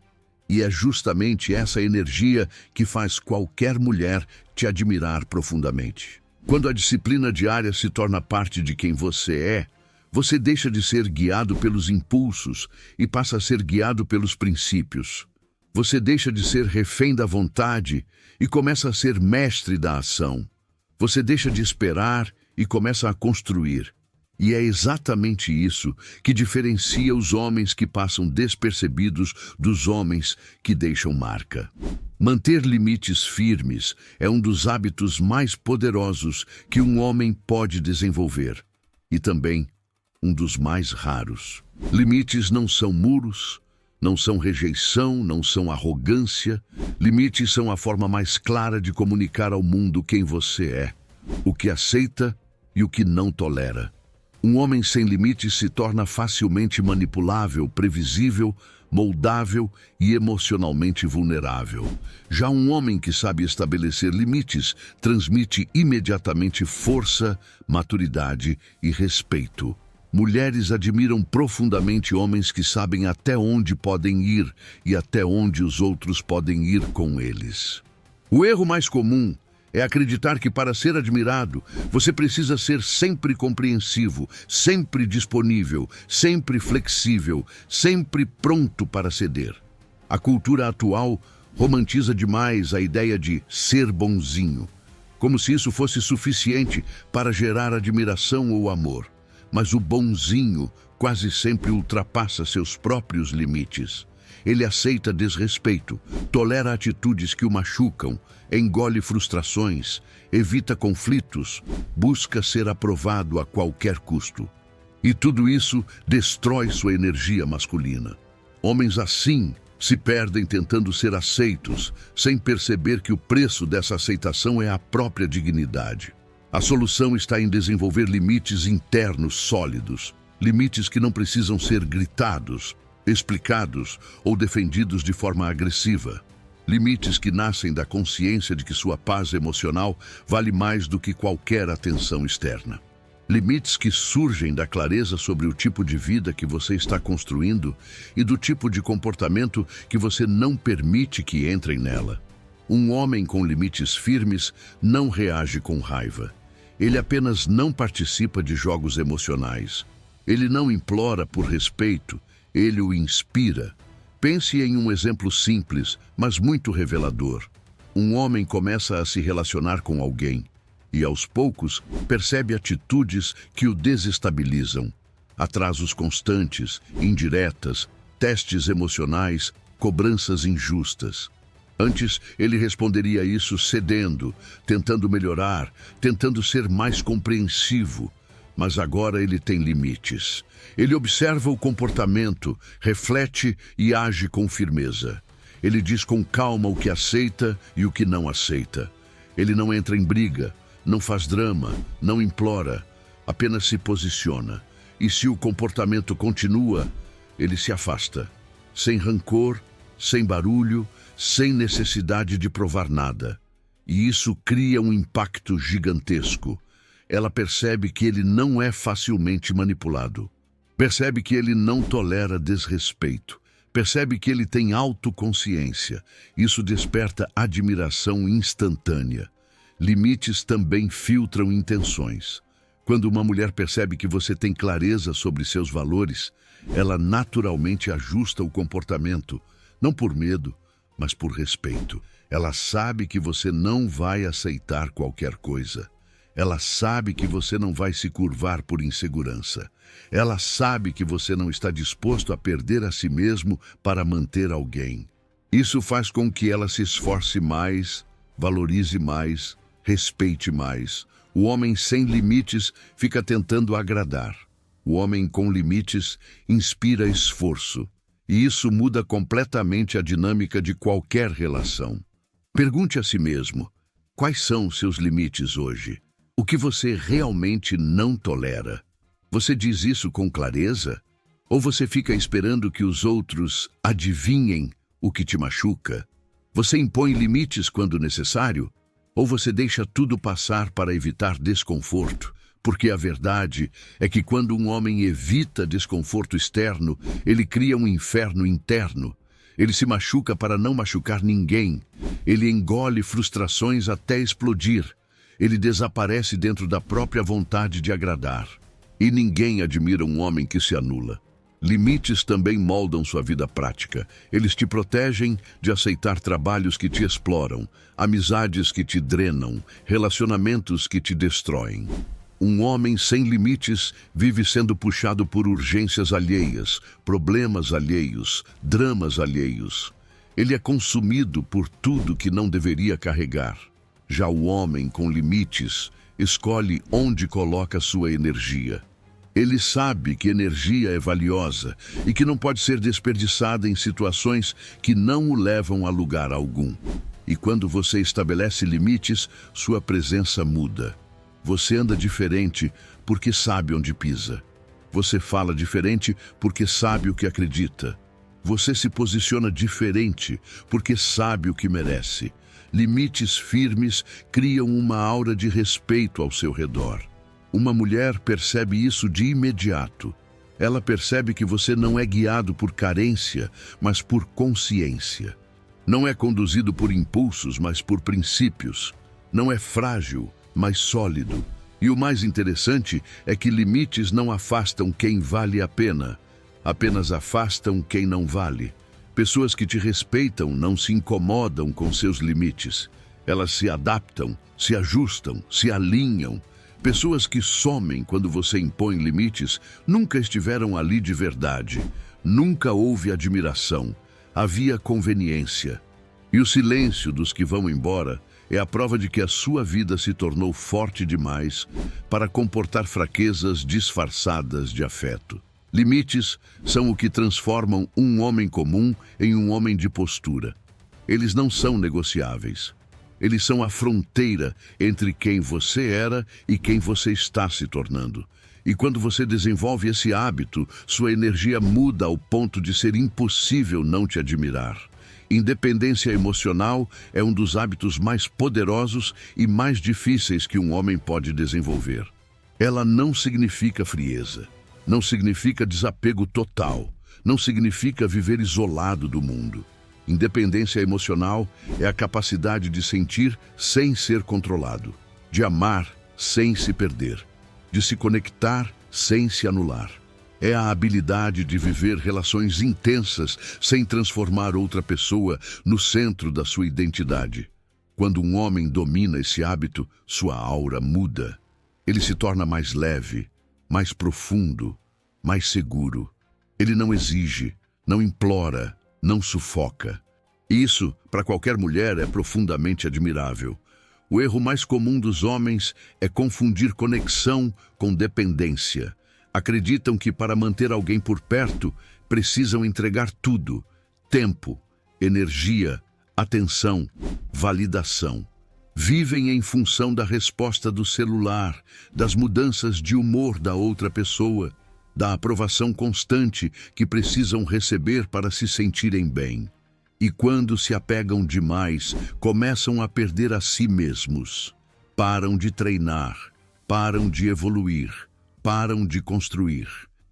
E é justamente essa energia que faz qualquer mulher te admirar profundamente. Quando a disciplina diária se torna parte de quem você é, você deixa de ser guiado pelos impulsos e passa a ser guiado pelos princípios. Você deixa de ser refém da vontade e começa a ser mestre da ação. Você deixa de esperar e começa a construir. E é exatamente isso que diferencia os homens que passam despercebidos dos homens que deixam marca. Manter limites firmes é um dos hábitos mais poderosos que um homem pode desenvolver. E também um dos mais raros. Limites não são muros, não são rejeição, não são arrogância. Limites são a forma mais clara de comunicar ao mundo quem você é, o que aceita e o que não tolera. Um homem sem limites se torna facilmente manipulável, previsível, moldável e emocionalmente vulnerável. Já um homem que sabe estabelecer limites transmite imediatamente força, maturidade e respeito. Mulheres admiram profundamente homens que sabem até onde podem ir e até onde os outros podem ir com eles. O erro mais comum é acreditar que para ser admirado, você precisa ser sempre compreensivo, sempre disponível, sempre flexível, sempre pronto para ceder. A cultura atual romantiza demais a ideia de ser bonzinho, como se isso fosse suficiente para gerar admiração ou amor. Mas o bonzinho quase sempre ultrapassa seus próprios limites. Ele aceita desrespeito, tolera atitudes que o machucam, engole frustrações, evita conflitos, busca ser aprovado a qualquer custo. E tudo isso destrói sua energia masculina. Homens assim se perdem tentando ser aceitos, sem perceber que o preço dessa aceitação é a própria dignidade. A solução está em desenvolver limites internos sólidos, limites que não precisam ser gritados. explicados ou defendidos de forma agressiva. Limites que nascem da consciência de que sua paz emocional vale mais do que qualquer atenção externa. Limites que surgem da clareza sobre o tipo de vida que você está construindo e do tipo de comportamento que você não permite que entrem nela. Um homem com limites firmes não reage com raiva. Ele apenas não participa de jogos emocionais. Ele não implora por respeito, ele o inspira. Pense em um exemplo simples, mas muito revelador. Um homem começa a se relacionar com alguém e, aos poucos, percebe atitudes que o desestabilizam. Atrasos constantes, indiretas, testes emocionais, cobranças injustas. Antes, ele responderia isso cedendo, tentando melhorar, tentando ser mais compreensivo. Mas agora ele tem limites. Ele observa o comportamento, reflete e age com firmeza. Ele diz com calma o que aceita e o que não aceita. Ele não entra em briga, não faz drama, não implora, apenas se posiciona. E se o comportamento continua, ele se afasta, sem rancor, sem barulho, sem necessidade de provar nada. E isso cria um impacto gigantesco. Ela percebe que ele não é facilmente manipulado. Percebe que ele não tolera desrespeito. Percebe que ele tem autoconsciência. Isso desperta admiração instantânea. Limites também filtram intenções. Quando uma mulher percebe que você tem clareza sobre seus valores, ela naturalmente ajusta o comportamento, não por medo, mas por respeito. Ela sabe que você não vai aceitar qualquer coisa. Ela sabe que você não vai se curvar por insegurança. Ela sabe que você não está disposto a perder a si mesmo para manter alguém. Isso faz com que ela se esforce mais, valorize mais, respeite mais. O homem sem limites fica tentando agradar. O homem com limites inspira esforço. E isso muda completamente a dinâmica de qualquer relação. Pergunte a si mesmo, quais são os seus limites hoje? O que você realmente não tolera? Você diz isso com clareza? Ou você fica esperando que os outros adivinhem o que te machuca? Você impõe limites quando necessário? Ou você deixa tudo passar para evitar desconforto? Porque a verdade é que quando um homem evita desconforto externo, ele cria um inferno interno. Ele se machuca para não machucar ninguém. Ele engole frustrações até explodir. Ele desaparece dentro da própria vontade de agradar. E ninguém admira um homem que se anula. Limites também moldam sua vida prática. Eles te protegem de aceitar trabalhos que te exploram, amizades que te drenam, relacionamentos que te destroem. Um homem sem limites vive sendo puxado por urgências alheias, problemas alheios, dramas alheios. Ele é consumido por tudo que não deveria carregar. Já o homem com limites escolhe onde coloca sua energia. Ele sabe que energia é valiosa e que não pode ser desperdiçada em situações que não o levam a lugar algum. E quando você estabelece limites, sua presença muda. Você anda diferente porque sabe onde pisa. Você fala diferente porque sabe o que acredita. Você se posiciona diferente porque sabe o que merece. Limites firmes criam uma aura de respeito ao seu redor. Uma mulher percebe isso de imediato. Ela percebe que você não é guiado por carência, mas por consciência. Não é conduzido por impulsos, mas por princípios. Não é frágil, mas sólido. E o mais interessante é que limites não afastam quem vale a pena, apenas afastam quem não vale. Pessoas que te respeitam não se incomodam com seus limites. Elas se adaptam, se ajustam, se alinham. Pessoas que somem quando você impõe limites nunca estiveram ali de verdade. Nunca houve admiração. Havia conveniência. E o silêncio dos que vão embora é a prova de que a sua vida se tornou forte demais para comportar fraquezas disfarçadas de afeto. Limites são o que transformam um homem comum em um homem de postura. Eles não são negociáveis. Eles são a fronteira entre quem você era e quem você está se tornando. E quando você desenvolve esse hábito, sua energia muda ao ponto de ser impossível não te admirar. Independência emocional é um dos hábitos mais poderosos e mais difíceis que um homem pode desenvolver. Ela não significa frieza, não significa desapego total, não significa viver isolado do mundo. Independência emocional é a capacidade de sentir sem ser controlado, de amar sem se perder, de se conectar sem se anular. É a habilidade de viver relações intensas sem transformar outra pessoa no centro da sua identidade. Quando um homem domina esse hábito, sua aura muda. Ele se torna mais leve, mais profundo, mais seguro. Ele não exige, não implora, não sufoca. Isso, para qualquer mulher, é profundamente admirável. O erro mais comum dos homens é confundir conexão com dependência. Acreditam que para manter alguém por perto, precisam entregar tudo: tempo, energia, atenção, validação. Vivem em função da resposta do celular, das mudanças de humor da outra pessoa, da aprovação constante que precisam receber para se sentirem bem. E quando se apegam demais, começam a perder a si mesmos. Param de treinar, param de evoluir, param de construir.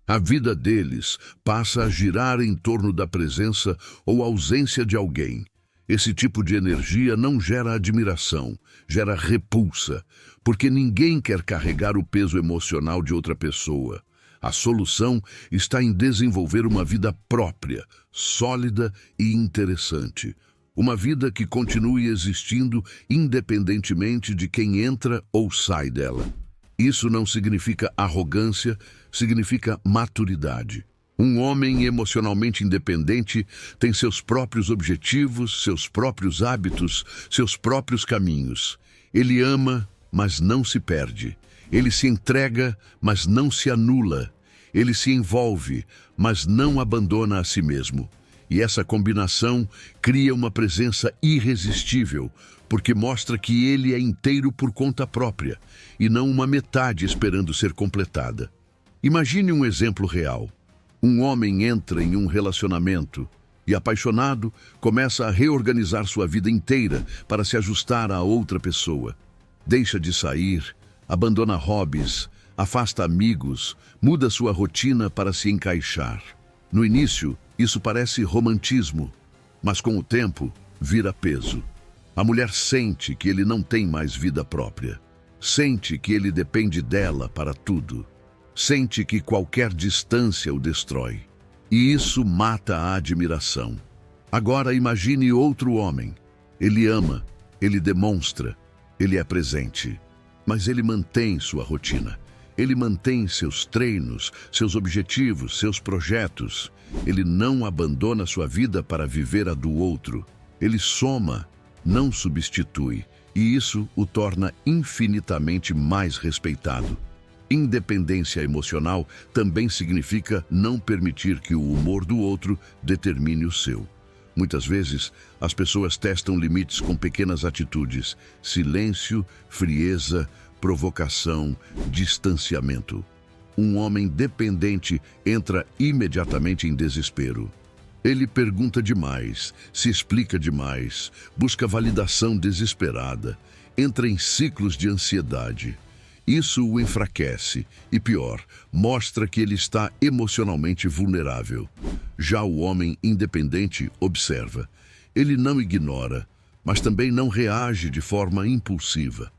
A vida deles passa a girar em torno da presença ou ausência de alguém. Esse tipo de energia não gera admiração, gera repulsa, porque ninguém quer carregar o peso emocional de outra pessoa. A solução está em desenvolver uma vida própria, sólida e interessante. Uma vida que continue existindo independentemente de quem entra ou sai dela. Isso não significa arrogância, significa maturidade. Um homem emocionalmente independente tem seus próprios objetivos, seus próprios hábitos, seus próprios caminhos. Ele ama, mas não se perde. Ele se entrega, mas não se anula. Ele se envolve, mas não abandona a si mesmo. E essa combinação cria uma presença irresistível, porque mostra que ele é inteiro por conta própria, e não uma metade esperando ser completada. Imagine um exemplo real. Um homem entra em um relacionamento e, apaixonado, começa a reorganizar sua vida inteira para se ajustar a outra pessoa. Deixa de sair, abandona hobbies, afasta amigos, muda sua rotina para se encaixar. No início, isso parece romantismo, mas com o tempo, vira peso. A mulher sente que ele não tem mais vida própria. Sente que ele depende dela para tudo. Sente que qualquer distância o destrói. E isso mata a admiração. Agora imagine outro homem. Ele ama, ele demonstra, ele é presente. Mas ele mantém sua rotina. Ele mantém seus treinos, seus objetivos, seus projetos. Ele não abandona sua vida para viver a do outro. Ele soma, não substitui. E isso o torna infinitamente mais respeitado. Independência emocional também significa não permitir que o humor do outro determine o seu. Muitas vezes, as pessoas testam limites com pequenas atitudes: silêncio, frieza, provocação, distanciamento. Um homem dependente entra imediatamente em desespero. Ele pergunta demais, se explica demais, busca validação desesperada, entra em ciclos de ansiedade. Isso o enfraquece e, pior, mostra que ele está emocionalmente vulnerável. Já o homem independente observa. Ele não ignora, mas também não reage de forma impulsiva.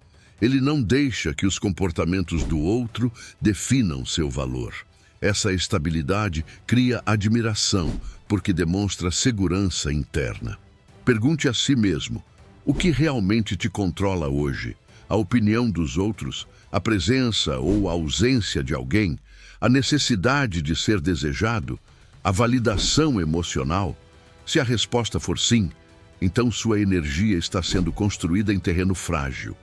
Ele não deixa que os comportamentos do outro definam seu valor. Essa estabilidade cria admiração, porque demonstra segurança interna. Pergunte a si mesmo: o que realmente te controla hoje? A opinião dos outros, a presença ou a ausência de alguém, a necessidade de ser desejado, a validação emocional? Se a resposta for sim, então sua energia está sendo construída em terreno frágil.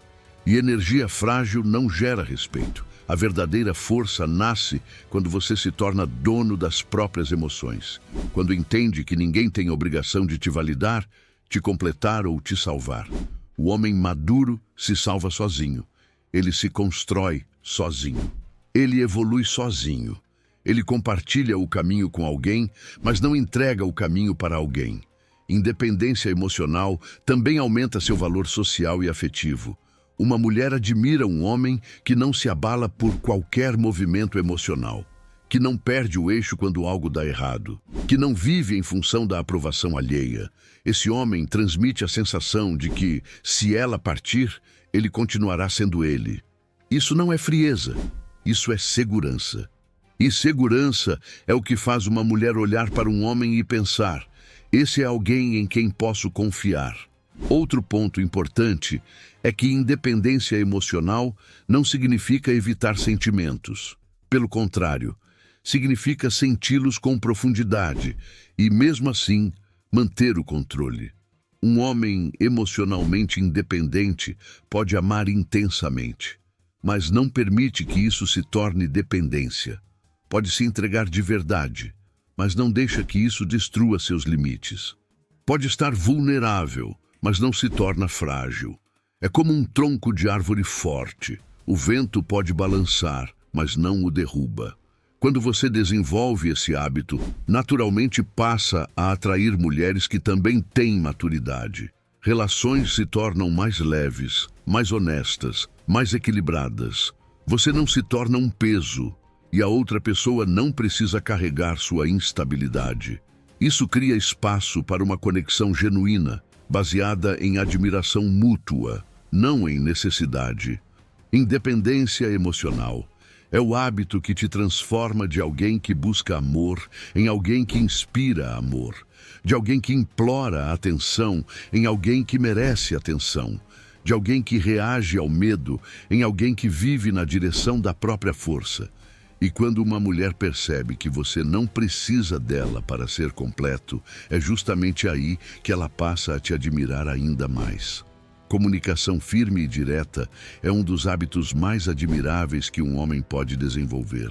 E energia frágil não gera respeito. A verdadeira força nasce quando você se torna dono das próprias emoções. Quando entende que ninguém tem obrigação de te validar, te completar ou te salvar. O homem maduro se salva sozinho. Ele se constrói sozinho. Ele evolui sozinho. Ele compartilha o caminho com alguém, mas não entrega o caminho para alguém. Independência emocional também aumenta seu valor social e afetivo. Uma mulher admira um homem que não se abala por qualquer movimento emocional, que não perde o eixo quando algo dá errado, que não vive em função da aprovação alheia. Esse homem transmite a sensação de que, se ela partir, ele continuará sendo ele. Isso não é frieza, isso é segurança. E segurança é o que faz uma mulher olhar para um homem e pensar: esse é alguém em quem posso confiar. Outro ponto importante é que independência emocional não significa evitar sentimentos. Pelo contrário, significa senti-los com profundidade e, mesmo assim, manter o controle. Um homem emocionalmente independente pode amar intensamente, mas não permite que isso se torne dependência. Pode se entregar de verdade, mas não deixa que isso destrua seus limites. Pode estar vulnerável, mas não se torna frágil. É como um tronco de árvore forte. O vento pode balançar, mas não o derruba. Quando você desenvolve esse hábito, naturalmente passa a atrair mulheres que também têm maturidade. Relações se tornam mais leves, mais honestas, mais equilibradas. Você não se torna um peso, e a outra pessoa não precisa carregar sua instabilidade. Isso cria espaço para uma conexão genuína, baseada em admiração mútua, não em necessidade. Independência emocional é o hábito que te transforma de alguém que busca amor em alguém que inspira amor, de alguém que implora atenção em alguém que merece atenção, de alguém que reage ao medo em alguém que vive na direção da própria força. E quando uma mulher percebe que você não precisa dela para ser completo, é justamente aí que ela passa a te admirar ainda mais. Comunicação firme e direta é um dos hábitos mais admiráveis que um homem pode desenvolver.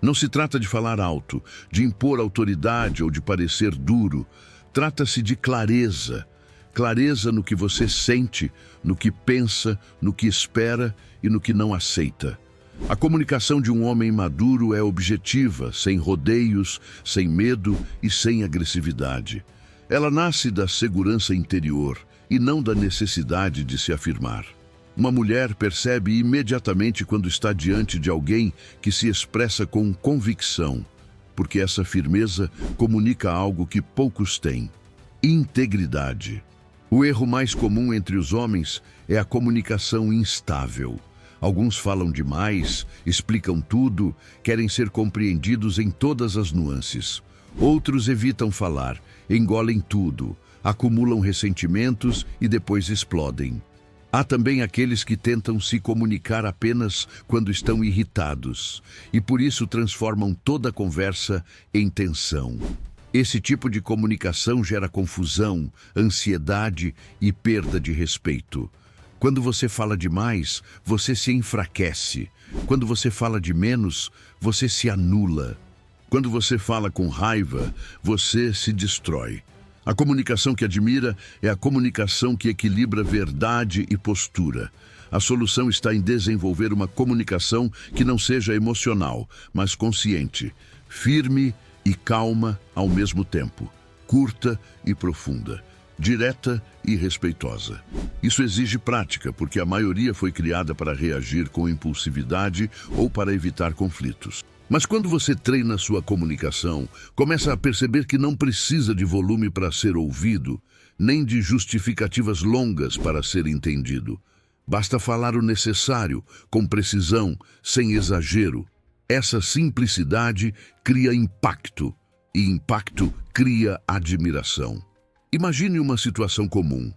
Não se trata de falar alto, de impor autoridade ou de parecer duro. Trata-se de clareza. Clareza no que você sente, no que pensa, no que espera e no que não aceita. A comunicação de um homem maduro é objetiva, sem rodeios, sem medo e sem agressividade. Ela nasce da segurança interior e não da necessidade de se afirmar. Uma mulher percebe imediatamente quando está diante de alguém que se expressa com convicção, porque essa firmeza comunica algo que poucos têm: integridade. O erro mais comum entre os homens é a comunicação instável. Alguns falam demais, explicam tudo, querem ser compreendidos em todas as nuances. Outros evitam falar, engolem tudo, acumulam ressentimentos e depois explodem. Há também aqueles que tentam se comunicar apenas quando estão irritados e por isso transformam toda a conversa em tensão. Esse tipo de comunicação gera confusão, ansiedade e perda de respeito. Quando você fala demais, você se enfraquece. Quando você fala de menos, você se anula. Quando você fala com raiva, você se destrói. A comunicação que admira é a comunicação que equilibra verdade e postura. A solução está em desenvolver uma comunicação que não seja emocional, mas consciente, firme e calma ao mesmo tempo, curta e profunda, direta e respeitosa. Isso exige prática, porque a maioria foi criada para reagir com impulsividade ou para evitar conflitos. Mas quando você treina sua comunicação, começa a perceber que não precisa de volume para ser ouvido, nem de justificativas longas para ser entendido. Basta falar o necessário, com precisão, sem exagero. Essa simplicidade cria impacto, e impacto cria admiração. Imagine uma situação comum.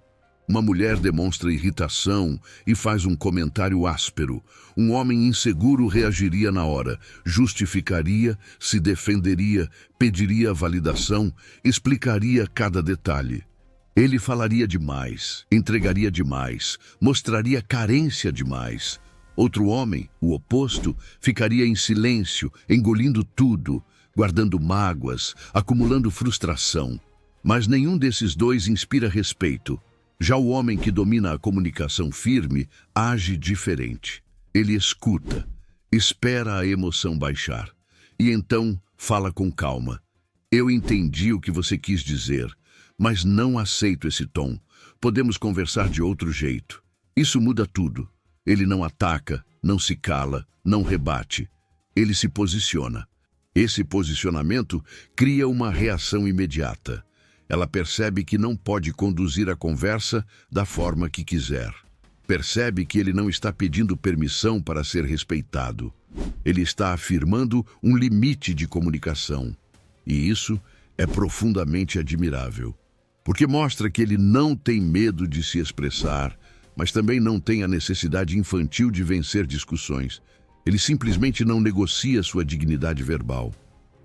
Uma mulher demonstra irritação e faz um comentário áspero. Um homem inseguro reagiria na hora, justificaria, se defenderia, pediria validação, explicaria cada detalhe. Ele falaria demais, entregaria demais, mostraria carência demais. Outro homem, o oposto, ficaria em silêncio, engolindo tudo, guardando mágoas, acumulando frustração. Mas nenhum desses dois inspira respeito. Já o homem que domina a comunicação firme age diferente. Ele escuta, Espera a emoção baixar. E então fala com calma. Eu entendi o que você quis dizer, mas não aceito esse tom. Podemos conversar de outro jeito. Isso muda tudo. Ele não ataca, não se cala, não rebate. Ele se posiciona. Esse posicionamento cria uma reação imediata. Ela percebe que não pode conduzir a conversa da forma que quiser. Percebe que ele não está pedindo permissão para ser respeitado. Ele está afirmando um limite de comunicação. E isso é profundamente admirável, porque mostra que ele não tem medo de se expressar, mas também não tem a necessidade infantil de vencer discussões. Ele simplesmente não negocia sua dignidade verbal.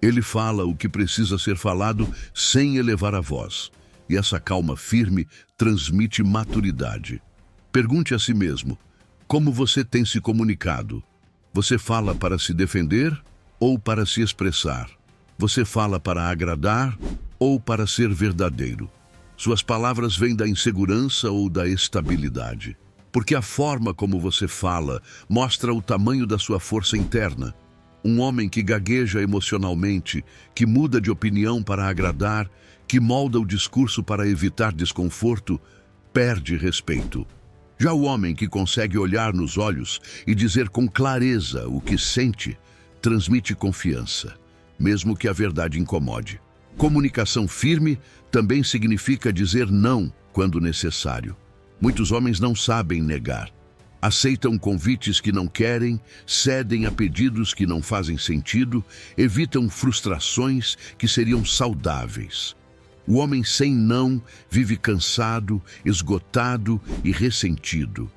Ele fala o que precisa ser falado sem elevar a voz. E essa calma firme transmite maturidade. Pergunte a si mesmo, como você tem se comunicado? Você fala para se defender ou para se expressar? Você fala para agradar ou para ser verdadeiro? Suas palavras vêm da insegurança ou da estabilidade? Porque a forma como você fala mostra o tamanho da sua força interna. Um homem que gagueja emocionalmente, que muda de opinião para agradar, que molda o discurso para evitar desconforto, perde respeito. Já o homem que consegue olhar nos olhos e dizer com clareza o que sente, transmite confiança, mesmo que a verdade incomode. Comunicação firme também significa dizer não quando necessário. Muitos homens não sabem negar. Aceitam convites que não querem, cedem a pedidos que não fazem sentido, evitam frustrações que seriam saudáveis. O homem sem não vive cansado, esgotado e ressentido.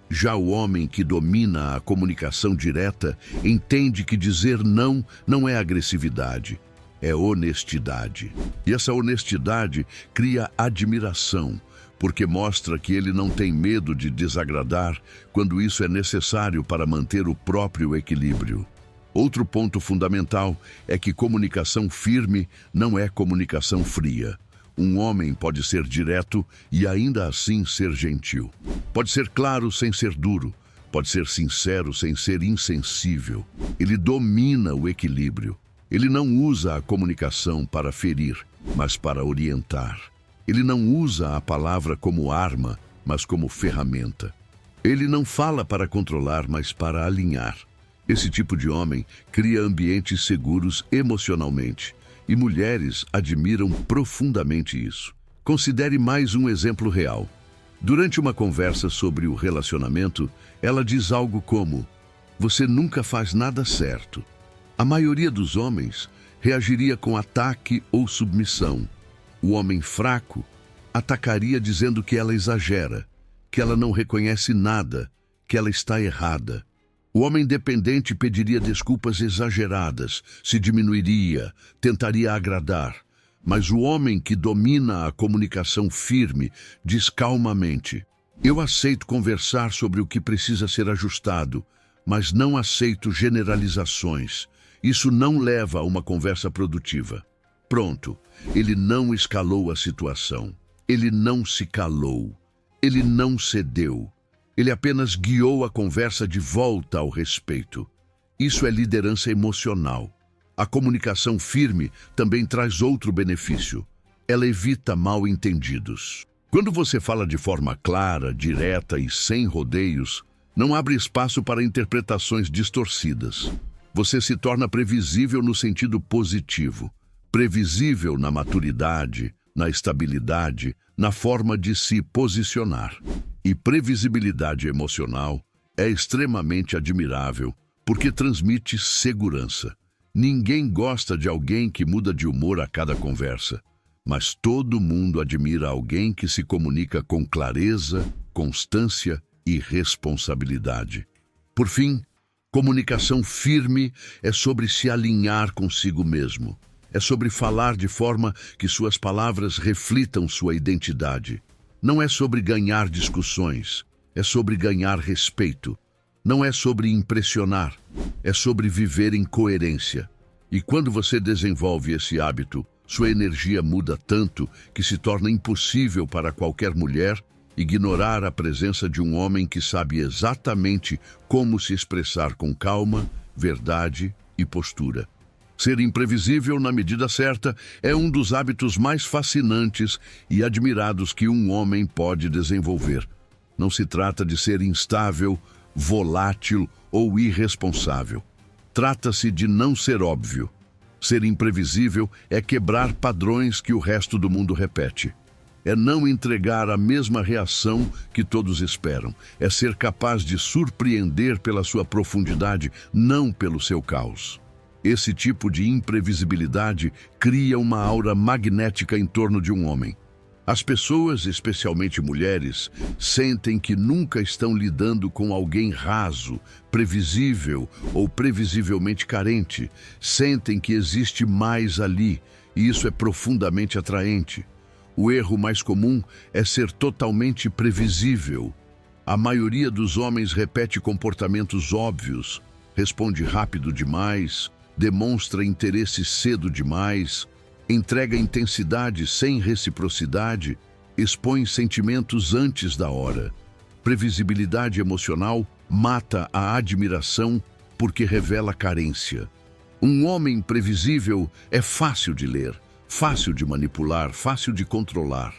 Já o homem que domina a comunicação direta entende que dizer não não é agressividade, é honestidade. E essa honestidade cria admiração, porque mostra que ele não tem medo de desagradar quando isso é necessário para manter o próprio equilíbrio. Outro ponto fundamental é que comunicação firme não é comunicação fria. Um homem pode ser direto e ainda assim ser gentil. Pode ser claro sem ser duro. Pode ser sincero sem ser insensível. Ele domina o equilíbrio. Ele não usa a comunicação para ferir, mas para orientar. Ele não usa a palavra como arma, mas como ferramenta. Ele não fala para controlar, mas para alinhar. Esse tipo de homem cria ambientes seguros emocionalmente. E mulheres admiram profundamente isso. Considere mais um exemplo real. Durante uma conversa sobre o relacionamento, ela diz algo como: "Você nunca faz nada certo." A maioria dos homens reagiria com ataque ou submissão. O homem fraco atacaria dizendo que ela exagera, que ela não reconhece nada, que ela está errada. O homem dependente pediria desculpas exageradas, se diminuiria, tentaria agradar. Mas o homem que domina a comunicação firme diz calmamente: "Eu aceito conversar sobre o que precisa ser ajustado, mas não aceito generalizações. Isso não leva a uma conversa produtiva." Pronto, ele não escalou a situação. Ele não se calou. Ele não cedeu. Ele apenas guiou a conversa de volta ao respeito. Isso é liderança emocional. A comunicação firme também traz outro benefício. Ela evita mal-entendidos. Quando você fala de forma clara, direta e sem rodeios, não abre espaço para interpretações distorcidas. Você se torna previsível no sentido positivo. Previsível na maturidade, na estabilidade, na forma de se posicionar. E previsibilidade emocional é extremamente admirável porque transmite segurança. Ninguém gosta de alguém que muda de humor a cada conversa, mas todo mundo admira alguém que se comunica com clareza, constância e responsabilidade. Por fim, comunicação firme é sobre se alinhar consigo mesmo. É sobre falar de forma que suas palavras reflitam sua identidade. Não é sobre ganhar discussões, é sobre ganhar respeito. Não é sobre impressionar, é sobre viver em coerência. E quando você desenvolve esse hábito, sua energia muda tanto que se torna impossível para qualquer mulher ignorar a presença de um homem que sabe exatamente como se expressar com calma, verdade e postura. Ser imprevisível na medida certa é um dos hábitos mais fascinantes e admirados que um homem pode desenvolver. Não se trata de ser instável, volátil ou irresponsável. Trata-se de não ser óbvio. Ser imprevisível é quebrar padrões que o resto do mundo repete. É não entregar a mesma reação que todos esperam. É ser capaz de surpreender pela sua profundidade, não pelo seu caos. Esse tipo de imprevisibilidade cria uma aura magnética em torno de um homem. As pessoas, especialmente mulheres, sentem que nunca estão lidando com alguém raso, previsível ou previsivelmente carente. Sentem que existe mais ali, e isso é profundamente atraente. O erro mais comum é ser totalmente previsível. A maioria dos homens repete comportamentos óbvios, responde rápido demais, demonstra interesse cedo demais, entrega intensidade sem reciprocidade, expõe sentimentos antes da hora. Previsibilidade emocional mata a admiração porque revela carência. Um homem previsível é fácil de ler, fácil de manipular, fácil de controlar.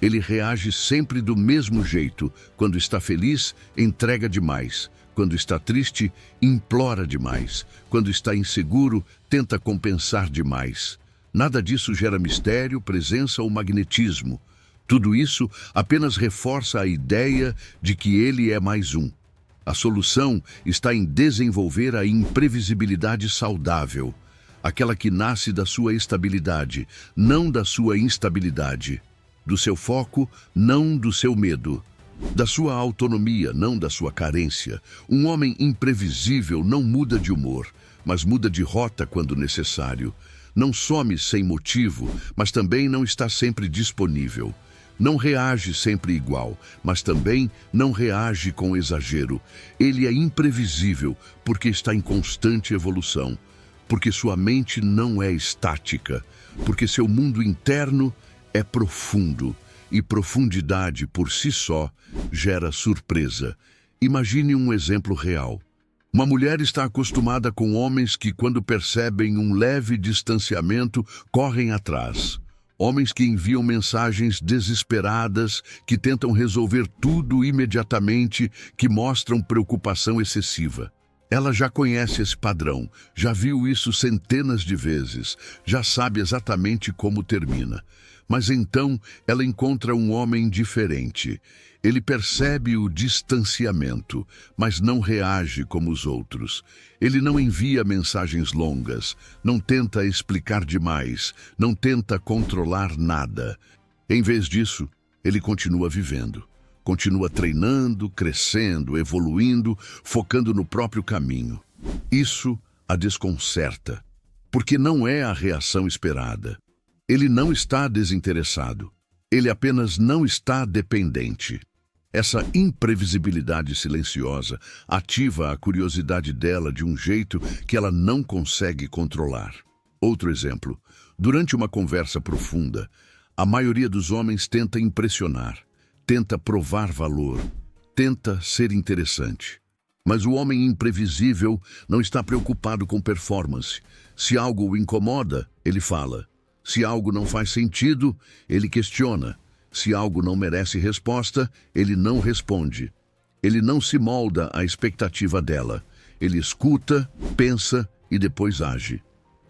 Ele reage sempre do mesmo jeito. Quando está feliz, entrega demais. Quando está triste, implora demais. Quando está inseguro, tenta compensar demais. Nada disso gera mistério, presença ou magnetismo. Tudo isso apenas reforça a ideia de que ele é mais um. A solução está em desenvolver a imprevisibilidade saudável, aquela que nasce da sua estabilidade, não da sua instabilidade, do seu foco, não do seu medo, da sua autonomia, não da sua carência. Um homem imprevisível não muda de humor, mas muda de rota quando necessário. Não some sem motivo, mas também não está sempre disponível. Não reage sempre igual, mas também não reage com exagero. Ele é imprevisível porque está em constante evolução, porque sua mente não é estática, porque seu mundo interno é profundo, e profundidade por si só gera surpresa. Imagine um exemplo real. Uma mulher está acostumada com homens que, quando percebem um leve distanciamento, correm atrás. Homens que enviam mensagens desesperadas, que tentam resolver tudo imediatamente, que mostram preocupação excessiva. Ela já conhece esse padrão, já viu isso centenas de vezes, já sabe exatamente como termina. Mas então ela encontra um homem diferente. Ele percebe o distanciamento, mas não reage como os outros. Ele não envia mensagens longas, não tenta explicar demais, não tenta controlar nada. Em vez disso, ele continua vivendo. Continua treinando, crescendo, evoluindo, focando no próprio caminho. Isso a desconcerta, porque não é a reação esperada. Ele não está desinteressado. Ele apenas não está dependente. Essa imprevisibilidade silenciosa ativa a curiosidade dela de um jeito que ela não consegue controlar. Outro exemplo. Durante uma conversa profunda, a maioria dos homens tenta impressionar, tenta provar valor, tenta ser interessante. Mas o homem imprevisível não está preocupado com performance. Se algo o incomoda, ele fala. Se algo não faz sentido, ele questiona. Se algo não merece resposta, ele não responde. Ele não se molda à expectativa dela. Ele escuta, pensa e depois age.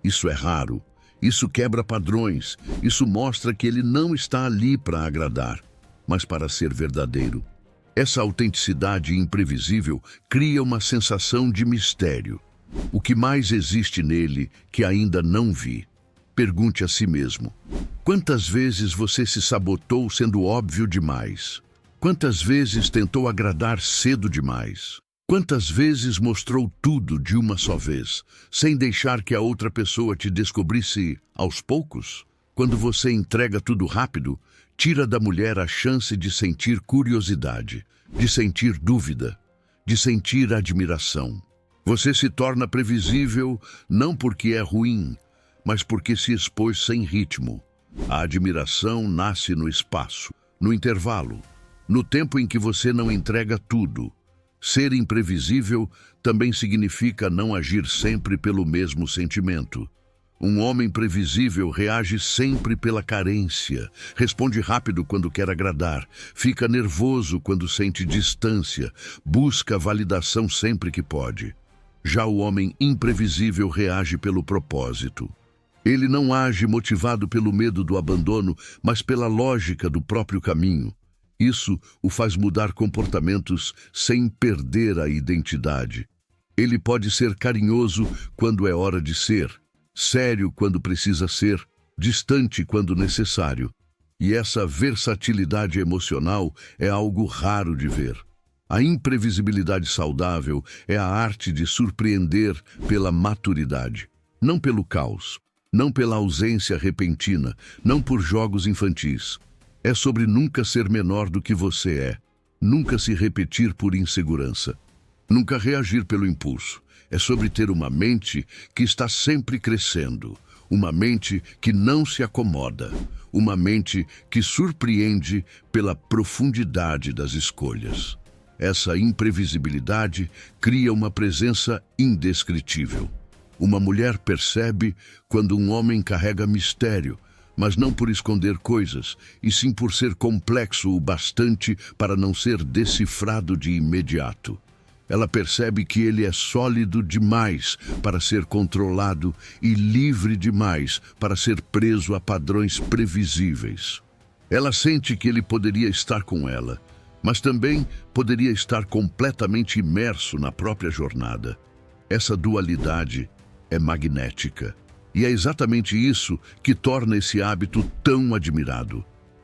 Isso é raro. Isso quebra padrões. Isso mostra que ele não está ali para agradar, mas para ser verdadeiro. Essa autenticidade imprevisível cria uma sensação de mistério. O que mais existe nele que ainda não vi? Pergunte a si mesmo. Quantas vezes você se sabotou sendo óbvio demais? Quantas vezes tentou agradar cedo demais? Quantas vezes mostrou tudo de uma só vez, sem deixar que a outra pessoa te descobrisse aos poucos? Quando você entrega tudo rápido, tira da mulher a chance de sentir curiosidade, de sentir dúvida, de sentir admiração. Você se torna previsível não porque é ruim, mas porque se expôs sem ritmo. A admiração nasce no espaço, no intervalo, no tempo em que você não entrega tudo, Ser imprevisível também significa não agir sempre pelo mesmo sentimento. Um homem previsível reage sempre pela carência, responde rápido quando quer agradar, fica nervoso quando sente distância, busca validação sempre que pode. Já o homem imprevisível reage pelo propósito. Ele não age motivado pelo medo do abandono, mas pela lógica do próprio caminho. Isso o faz mudar comportamentos sem perder a identidade. Ele pode ser carinhoso quando é hora de ser, sério quando precisa ser, distante quando necessário. E essa versatilidade emocional é algo raro de ver. A imprevisibilidade saudável é a arte de surpreender pela maturidade, não pelo caos, não pela ausência repentina, não por jogos infantis. É sobre nunca ser menor do que você é, nunca se repetir por insegurança, nunca reagir pelo impulso. É sobre ter uma mente que está sempre crescendo, uma mente que não se acomoda, uma mente que surpreende pela profundidade das escolhas. Essa imprevisibilidade cria uma presença indescritível. Uma mulher percebe quando um homem carrega mistério, mas não por esconder coisas, e sim por ser complexo o bastante para não ser decifrado de imediato. Ela percebe que ele é sólido demais para ser controlado e livre demais para ser preso a padrões previsíveis. Ela sente que ele poderia estar com ela, mas também poderia estar completamente imerso na própria jornada. Essa dualidade é magnética, e é exatamente isso que torna esse hábito tão admirado.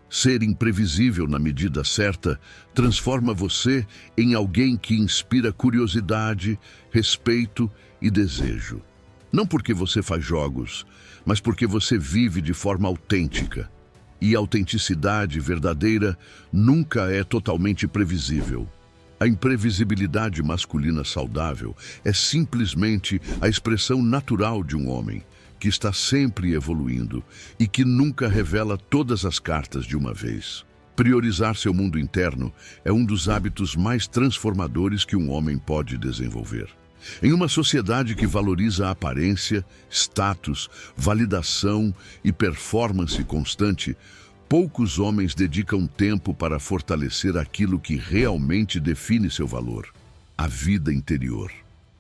Ser imprevisível na medida certa transforma você em alguém que inspira curiosidade, respeito e desejo. Não porque você faz jogos, mas porque você vive de forma autêntica. E a autenticidade verdadeira nunca é totalmente previsível. A imprevisibilidade masculina saudável é simplesmente a expressão natural de um homem que está sempre evoluindo e que nunca revela todas as cartas de uma vez. Priorizar seu mundo interno é um dos hábitos mais transformadores que um homem pode desenvolver. Em uma sociedade que valoriza a aparência, status, validação e performance constante, poucos homens dedicam tempo para fortalecer aquilo que realmente define seu valor: a vida interior.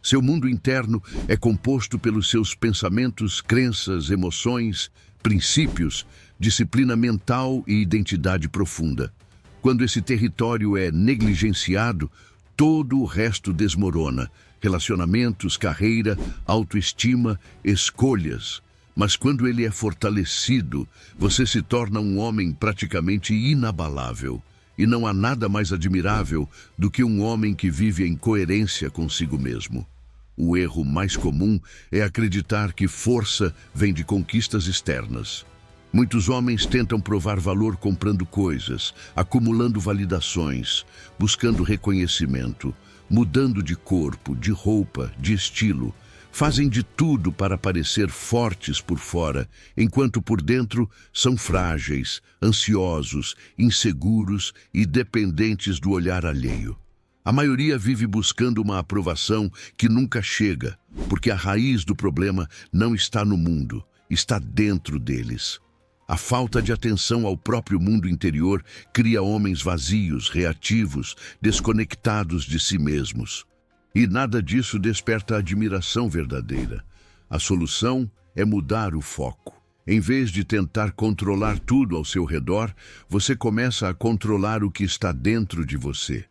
Seu mundo interno é composto pelos seus pensamentos, crenças, emoções, princípios, disciplina mental e identidade profunda. Quando esse território é negligenciado, todo o resto desmorona: relacionamentos, carreira, autoestima, escolhas. Mas quando ele é fortalecido, você se torna um homem praticamente inabalável. E não há nada mais admirável do que um homem que vive em coerência consigo mesmo. O erro mais comum é acreditar que força vem de conquistas externas. Muitos homens tentam provar valor comprando coisas, acumulando validações, buscando reconhecimento, mudando de corpo, de roupa, de estilo. Fazem de tudo para parecer fortes por fora, enquanto por dentro são frágeis, ansiosos, inseguros e dependentes do olhar alheio. A maioria vive buscando uma aprovação que nunca chega, porque a raiz do problema não está no mundo, está dentro deles. A falta de atenção ao próprio mundo interior cria homens vazios, reativos, desconectados de si mesmos. E nada disso desperta a admiração verdadeira. A solução é mudar o foco. Em vez de tentar controlar tudo ao seu redor, você começa a controlar o que está dentro de você.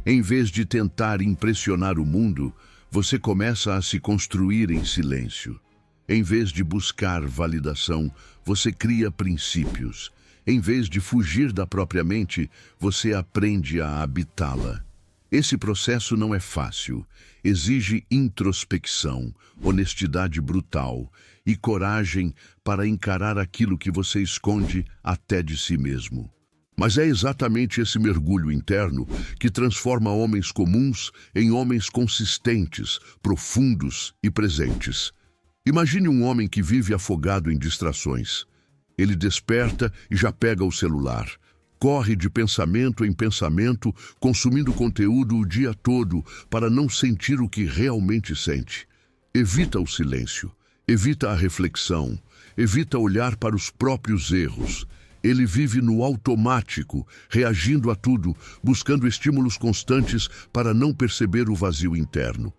Em vez de tentar impressionar o mundo, você começa a se construir em silêncio. Em vez de buscar validação, você cria princípios. Em vez de fugir da própria mente, você aprende a habitá-la. Esse processo não é fácil. Exige introspecção, honestidade brutal e coragem para encarar aquilo que você esconde até de si mesmo. Mas é exatamente esse mergulho interno que transforma homens comuns em homens consistentes, profundos e presentes. Imagine um homem que vive afogado em distrações. Ele desperta e já pega o celular. Corre de pensamento em pensamento, consumindo conteúdo o dia todo para não sentir o que realmente sente. Evita o silêncio, evita a reflexão, evita olhar para os próprios erros. Ele vive no automático, reagindo a tudo, buscando estímulos constantes para não perceber o vazio interno.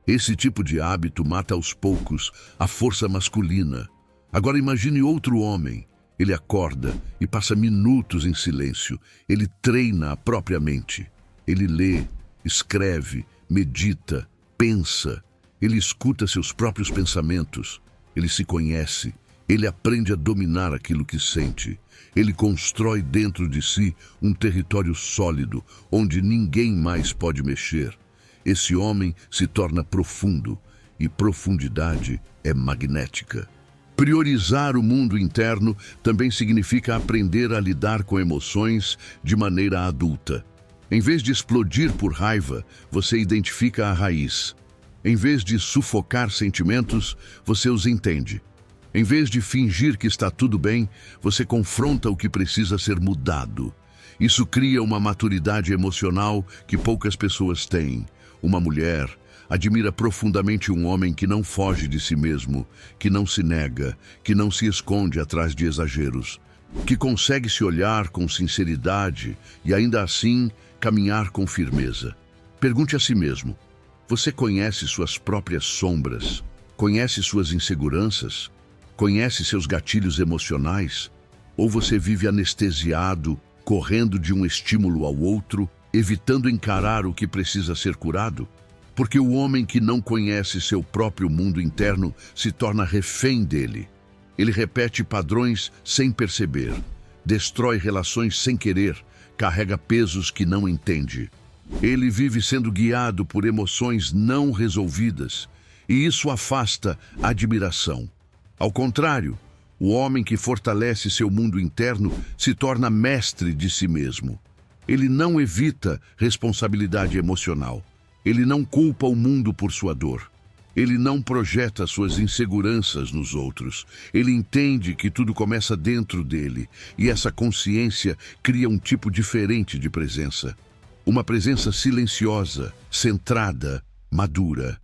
Esse tipo de hábito mata aos poucos a força masculina. Agora imagine outro homem. Ele acorda e passa minutos em silêncio. Ele treina a própria mente. Ele lê, escreve, medita, pensa. Ele escuta seus próprios pensamentos. Ele se conhece. Ele aprende a dominar aquilo que sente. Ele constrói dentro de si um território sólido, onde ninguém mais pode mexer. Esse homem se torna profundo, e profundidade é magnética. Priorizar o mundo interno também significa aprender a lidar com emoções de maneira adulta. Em vez de explodir por raiva, você identifica a raiz. Em vez de sufocar sentimentos, você os entende. Em vez de fingir que está tudo bem, você confronta o que precisa ser mudado. Isso cria uma maturidade emocional que poucas pessoas têm. Uma mulher admira profundamente um homem que não foge de si mesmo, que não se nega, que não se esconde atrás de exageros, que consegue se olhar com sinceridade e ainda assim caminhar com firmeza. Pergunte a si mesmo: você conhece suas próprias sombras? Conhece suas inseguranças? Conhece seus gatilhos emocionais? Ou você vive anestesiado, correndo de um estímulo ao outro, evitando encarar o que precisa ser curado? Porque o homem que não conhece seu próprio mundo interno se torna refém dele. Ele repete padrões sem perceber, destrói relações sem querer, carrega pesos que não entende. Ele vive sendo guiado por emoções não resolvidas, e isso afasta a admiração. Ao contrário, o homem que fortalece seu mundo interno se torna mestre de si mesmo. Ele não evita responsabilidade emocional. Ele não culpa o mundo por sua dor. Ele não projeta suas inseguranças nos outros. Ele entende que tudo começa dentro dele, e essa consciência cria um tipo diferente de presença. Uma presença silenciosa, centrada, madura.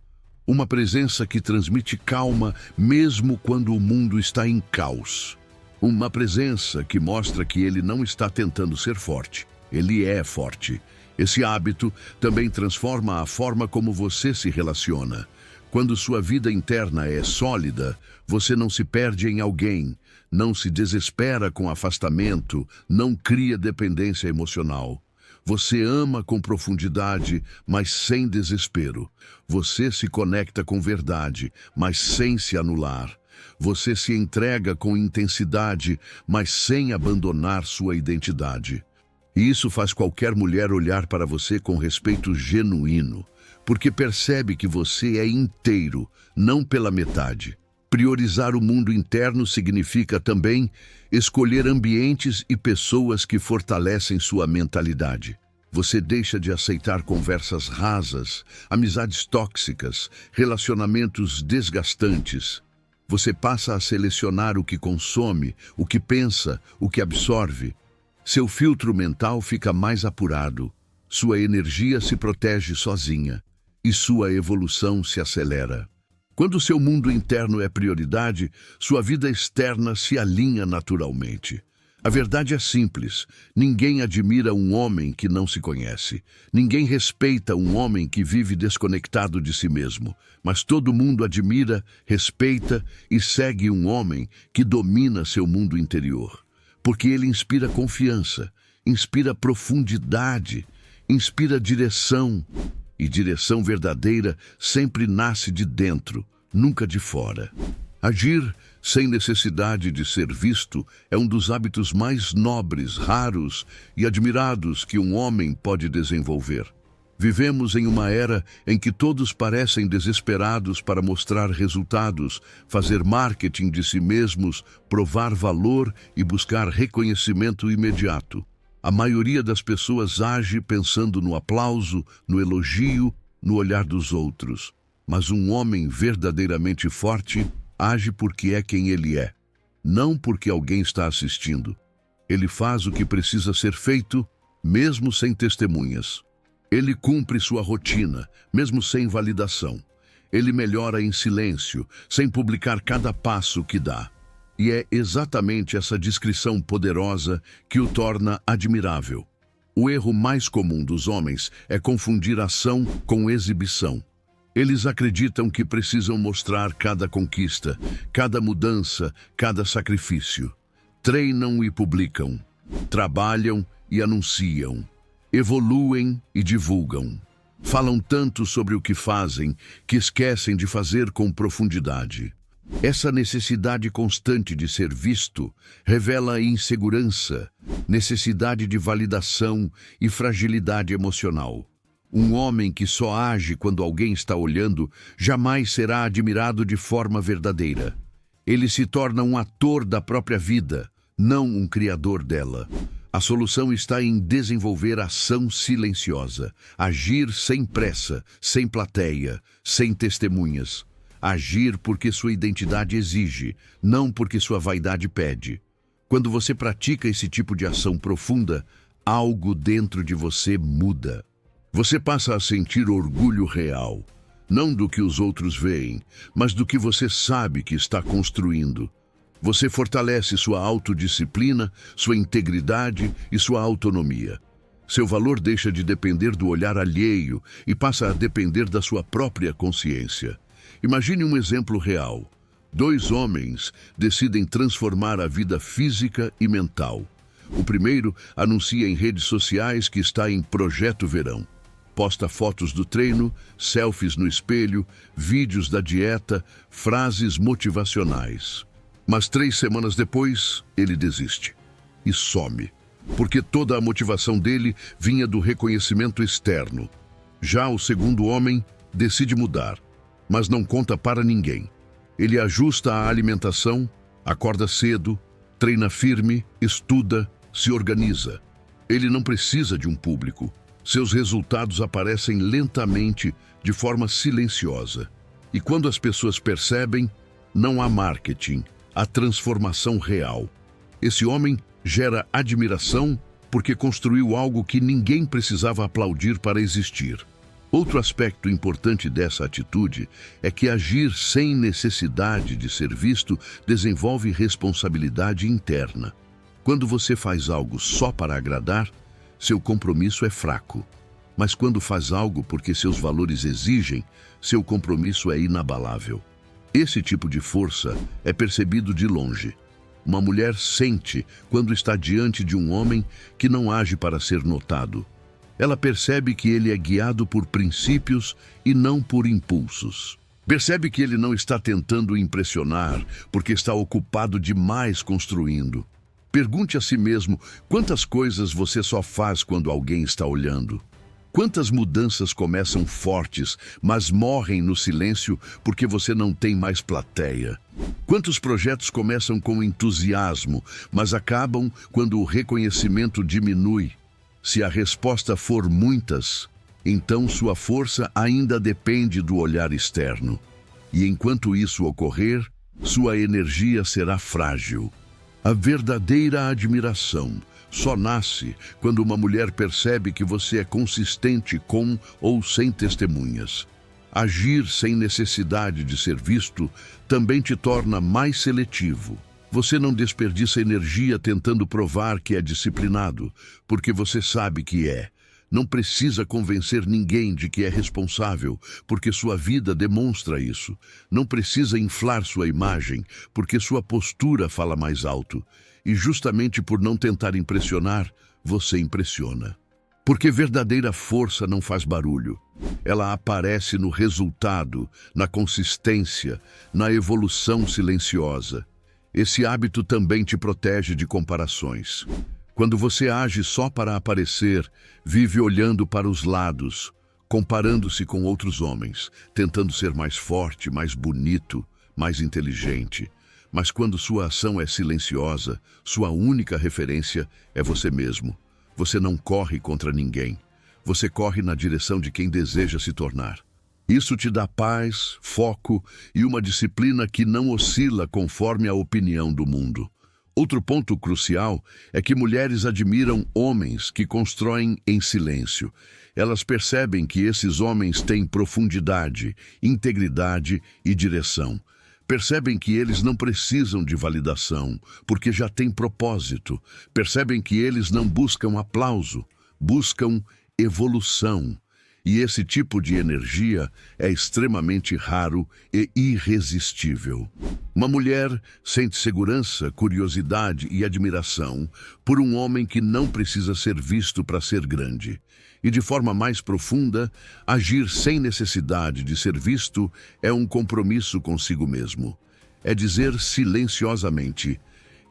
Uma presença que transmite calma mesmo quando o mundo está em caos. Uma presença que mostra que ele não está tentando ser forte. Ele é forte. Esse hábito também transforma a forma como você se relaciona. Quando sua vida interna é sólida, você não se perde em alguém, não se desespera com afastamento, não cria dependência emocional. Você ama com profundidade, mas sem desespero. Você se conecta com verdade, mas sem se anular. Você se entrega com intensidade, mas sem abandonar sua identidade. E isso faz qualquer mulher olhar para você com respeito genuíno, porque percebe que você é inteiro, não pela metade. Priorizar o mundo interno significa também escolher ambientes e pessoas que fortalecem sua mentalidade. Você deixa de aceitar conversas rasas, amizades tóxicas, relacionamentos desgastantes. Você passa a selecionar o que consome, o que pensa, o que absorve. Seu filtro mental fica mais apurado, sua energia se protege sozinha e sua evolução se acelera. Quando seu mundo interno é prioridade, sua vida externa se alinha naturalmente. A verdade é simples: ninguém admira um homem que não se conhece. Ninguém respeita um homem que vive desconectado de si mesmo. Mas todo mundo admira, respeita e segue um homem que domina seu mundo interior. Porque ele inspira confiança, inspira profundidade, inspira direção. E direção verdadeira sempre nasce de dentro, nunca de fora. Agir sem necessidade de ser visto é um dos hábitos mais nobres, raros e admirados que um homem pode desenvolver. Vivemos em uma era em que todos parecem desesperados para mostrar resultados, fazer marketing de si mesmos, provar valor e buscar reconhecimento imediato. A maioria das pessoas age pensando no aplauso, no elogio, no olhar dos outros. Mas um homem verdadeiramente forte age porque é quem ele é, não porque alguém está assistindo. Ele faz o que precisa ser feito, mesmo sem testemunhas. Ele cumpre sua rotina, mesmo sem validação. Ele melhora em silêncio, sem publicar cada passo que dá. E é exatamente essa descrição poderosa que o torna admirável. O erro mais comum dos homens é confundir ação com exibição. Eles acreditam que precisam mostrar cada conquista, cada mudança, cada sacrifício. Treinam e publicam, trabalham e anunciam, evoluem e divulgam. Falam tanto sobre o que fazem que esquecem de fazer com profundidade. Essa necessidade constante de ser visto revela insegurança, necessidade de validação e fragilidade emocional. Um homem que só age quando alguém está olhando jamais será admirado de forma verdadeira. Ele se torna um ator da própria vida, não um criador dela. A solução está em desenvolver ação silenciosa, agir sem pressa, sem plateia, sem testemunhas. Agir porque sua identidade exige, não porque sua vaidade pede. Quando você pratica esse tipo de ação profunda, algo dentro de você muda. Você passa a sentir orgulho real, não do que os outros veem, mas do que você sabe que está construindo. Você fortalece sua autodisciplina, sua integridade e sua autonomia. Seu valor deixa de depender do olhar alheio e passa a depender da sua própria consciência. Imagine um exemplo real. 2 homens decidem transformar a vida física e mental. O primeiro anuncia em redes sociais que está em projeto verão. Posta fotos do treino, selfies no espelho, vídeos da dieta, frases motivacionais. Mas 3 semanas depois, ele desiste e some, porque toda a motivação dele vinha do reconhecimento externo. Já o segundo homem decide mudar, mas não conta para ninguém. Ele ajusta a alimentação, acorda cedo, treina firme, estuda, se organiza. Ele não precisa de um público. Seus resultados aparecem lentamente, de forma silenciosa. E quando as pessoas percebem, não há marketing, há transformação real. Esse homem gera admiração porque construiu algo que ninguém precisava aplaudir para existir. Outro aspecto importante dessa atitude é que agir sem necessidade de ser visto desenvolve responsabilidade interna. Quando você faz algo só para agradar, seu compromisso é fraco. Mas quando faz algo porque seus valores exigem, seu compromisso é inabalável. Esse tipo de força é percebido de longe. Uma mulher sente quando está diante de um homem que não age para ser notado. Ela percebe que ele é guiado por princípios e não por impulsos. Percebe que ele não está tentando impressionar porque está ocupado demais construindo. Pergunte a si mesmo quantas coisas você só faz quando alguém está olhando. Quantas mudanças começam fortes, mas morrem no silêncio porque você não tem mais plateia? Quantos projetos começam com entusiasmo, mas acabam quando o reconhecimento diminui? Se a resposta for muitas, então sua força ainda depende do olhar externo. E enquanto isso ocorrer, sua energia será frágil. A verdadeira admiração só nasce quando uma mulher percebe que você é consistente com ou sem testemunhas. Agir sem necessidade de ser visto também te torna mais seletivo. Você não desperdiça energia tentando provar que é disciplinado, porque você sabe que é. Não precisa convencer ninguém de que é responsável, porque sua vida demonstra isso. Não precisa inflar sua imagem, porque sua postura fala mais alto. E justamente por não tentar impressionar, você impressiona. Porque verdadeira força não faz barulho. Ela aparece no resultado, na consistência, na evolução silenciosa. Esse hábito também te protege de comparações. Quando você age só para aparecer, vive olhando para os lados, comparando-se com outros homens, tentando ser mais forte, mais bonito, mais inteligente. Mas quando sua ação é silenciosa, sua única referência é você mesmo. Você não corre contra ninguém. Você corre na direção de quem deseja se tornar. Isso te dá paz, foco e uma disciplina que não oscila conforme a opinião do mundo. Outro ponto crucial é que mulheres admiram homens que constroem em silêncio. Elas percebem que esses homens têm profundidade, integridade e direção. Percebem que eles não precisam de validação, porque já têm propósito. Percebem que eles não buscam aplauso, buscam evolução. E esse tipo de energia é extremamente raro e irresistível. Uma mulher sente segurança, curiosidade e admiração por um homem que não precisa ser visto para ser grande. E de forma mais profunda, agir sem necessidade de ser visto é um compromisso consigo mesmo. É dizer silenciosamente: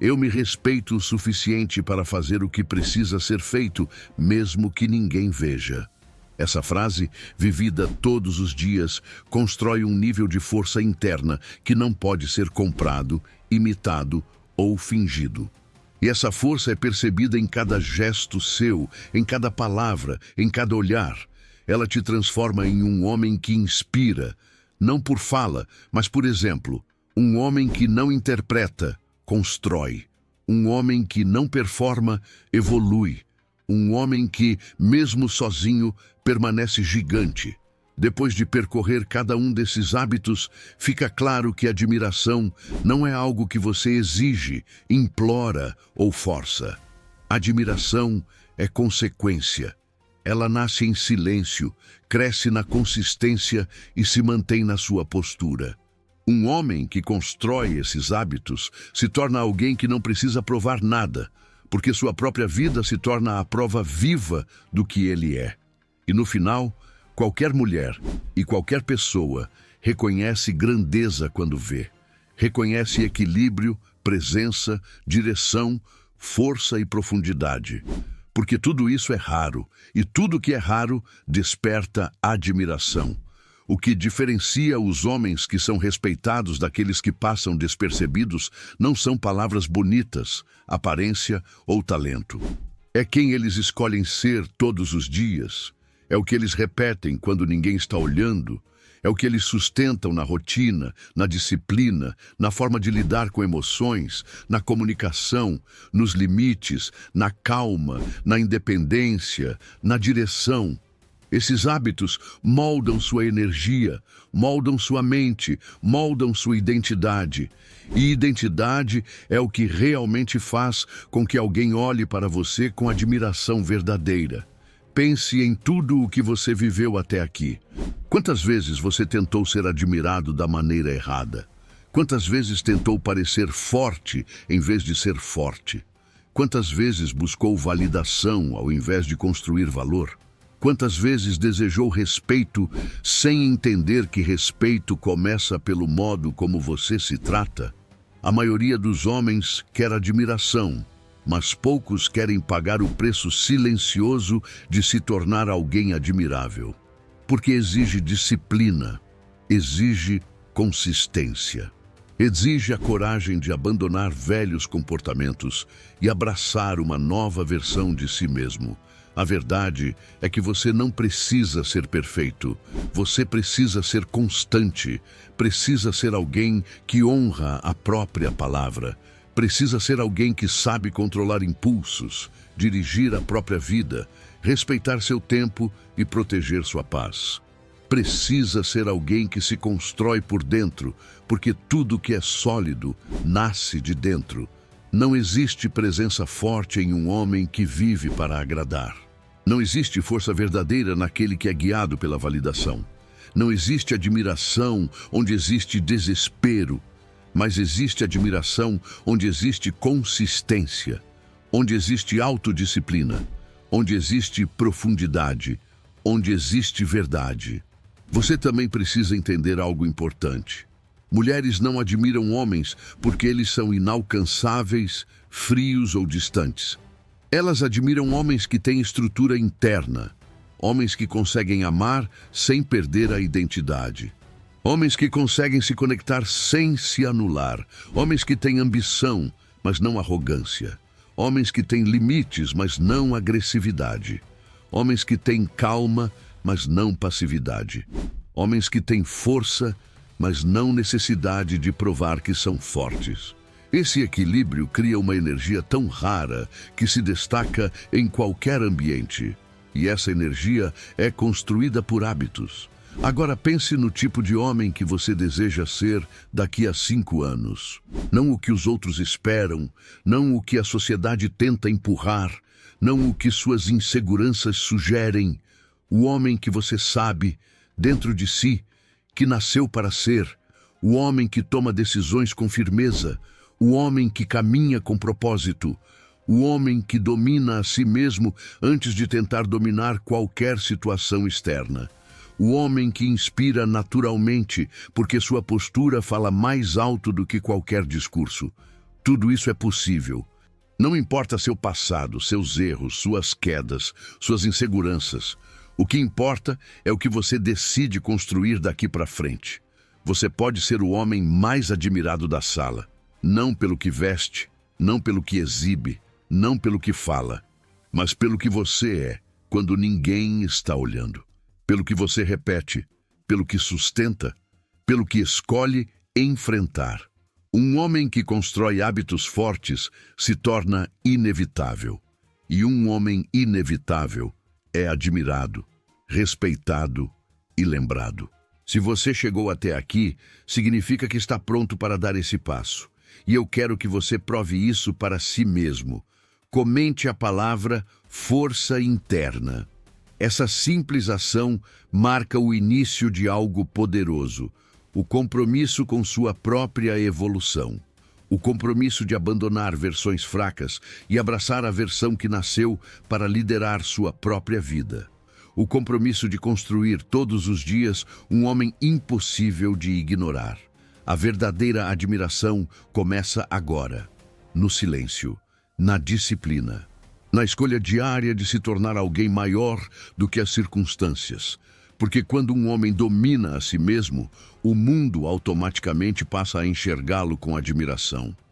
eu me respeito o suficiente para fazer o que precisa ser feito, mesmo que ninguém veja. Essa frase, vivida todos os dias, constrói um nível de força interna que não pode ser comprado, imitado ou fingido. E essa força é percebida em cada gesto seu, em cada palavra, em cada olhar. Ela te transforma em um homem que inspira, não por fala, mas por exemplo. Um homem que não interpreta, constrói. Um homem que não performa, evolui. Um homem que, mesmo sozinho, permanece gigante. Depois de percorrer cada um desses hábitos, fica claro que admiração não é algo que você exige, implora ou força. Admiração é consequência. Ela nasce em silêncio, cresce na consistência e se mantém na sua postura. Um homem que constrói esses hábitos se torna alguém que não precisa provar nada, porque sua própria vida se torna a prova viva do que ele é. E no final, qualquer mulher e qualquer pessoa reconhece grandeza quando vê. Reconhece equilíbrio, presença, direção, força e profundidade. Porque tudo isso é raro, e tudo que é raro desperta admiração. O que diferencia os homens que são respeitados daqueles que passam despercebidos não são palavras bonitas, aparência ou talento. É quem eles escolhem ser todos os dias. É o que eles repetem quando ninguém está olhando. É o que eles sustentam na rotina, na disciplina, na forma de lidar com emoções, na comunicação, nos limites, na calma, na independência, na direção. Esses hábitos moldam sua energia, moldam sua mente, moldam sua identidade. E identidade é o que realmente faz com que alguém olhe para você com admiração verdadeira. Pense em tudo o que você viveu até aqui. Quantas vezes você tentou ser admirado da maneira errada? Quantas vezes tentou parecer forte em vez de ser forte? Quantas vezes buscou validação ao invés de construir valor? Quantas vezes desejou respeito sem entender que respeito começa pelo modo como você se trata? A maioria dos homens quer admiração, mas poucos querem pagar o preço silencioso de se tornar alguém admirável. Porque exige disciplina, exige consistência, exige a coragem de abandonar velhos comportamentos e abraçar uma nova versão de si mesmo. A verdade é que você não precisa ser perfeito, você precisa ser constante, precisa ser alguém que honra a própria palavra, precisa ser alguém que sabe controlar impulsos, dirigir a própria vida, respeitar seu tempo e proteger sua paz. Precisa ser alguém que se constrói por dentro, porque tudo que é sólido nasce de dentro. Não existe presença forte em um homem que vive para agradar. Não existe força verdadeira naquele que é guiado pela validação. Não existe admiração onde existe desespero, mas existe admiração onde existe consistência, onde existe autodisciplina, onde existe profundidade, onde existe verdade. Você também precisa entender algo importante. Mulheres não admiram homens porque eles são inalcançáveis, frios ou distantes. Elas admiram homens que têm estrutura interna, homens que conseguem amar sem perder a identidade, homens que conseguem se conectar sem se anular, homens que têm ambição, mas não arrogância, homens que têm limites, mas não agressividade, homens que têm calma, mas não passividade, homens que têm força, mas não necessidade de provar que são fortes. Esse equilíbrio cria uma energia tão rara que se destaca em qualquer ambiente. E essa energia é construída por hábitos. Agora pense no tipo de homem que você deseja ser daqui a 5 anos. Não o que os outros esperam, não o que a sociedade tenta empurrar, não o que suas inseguranças sugerem. O homem que você sabe, dentro de si, que nasceu para ser. O homem que toma decisões com firmeza. O homem que caminha com propósito. O homem que domina a si mesmo antes de tentar dominar qualquer situação externa. O homem que inspira naturalmente, porque sua postura fala mais alto do que qualquer discurso. Tudo isso é possível. Não importa seu passado, seus erros, suas quedas, suas inseguranças. O que importa é o que você decide construir daqui para frente. Você pode ser o homem mais admirado da sala, não pelo que veste, não pelo que exibe, não pelo que fala, mas pelo que você é quando ninguém está olhando. Pelo que você repete, pelo que sustenta, pelo que escolhe enfrentar. Um homem que constrói hábitos fortes se torna inevitável. E um homem inevitável é admirado, respeitado e lembrado. Se você chegou até aqui, significa que está pronto para dar esse passo. E eu quero que você prove isso para si mesmo. Comente a palavra força interna. Essa simples ação marca o início de algo poderoso, o compromisso com sua própria evolução, o compromisso de abandonar versões fracas e abraçar a versão que nasceu para liderar sua própria vida, o compromisso de construir todos os dias um homem impossível de ignorar. A verdadeira admiração começa agora, no silêncio, na disciplina. Na escolha diária de se tornar alguém maior do que as circunstâncias. Porque quando um homem domina a si mesmo, o mundo automaticamente passa a enxergá-lo com admiração.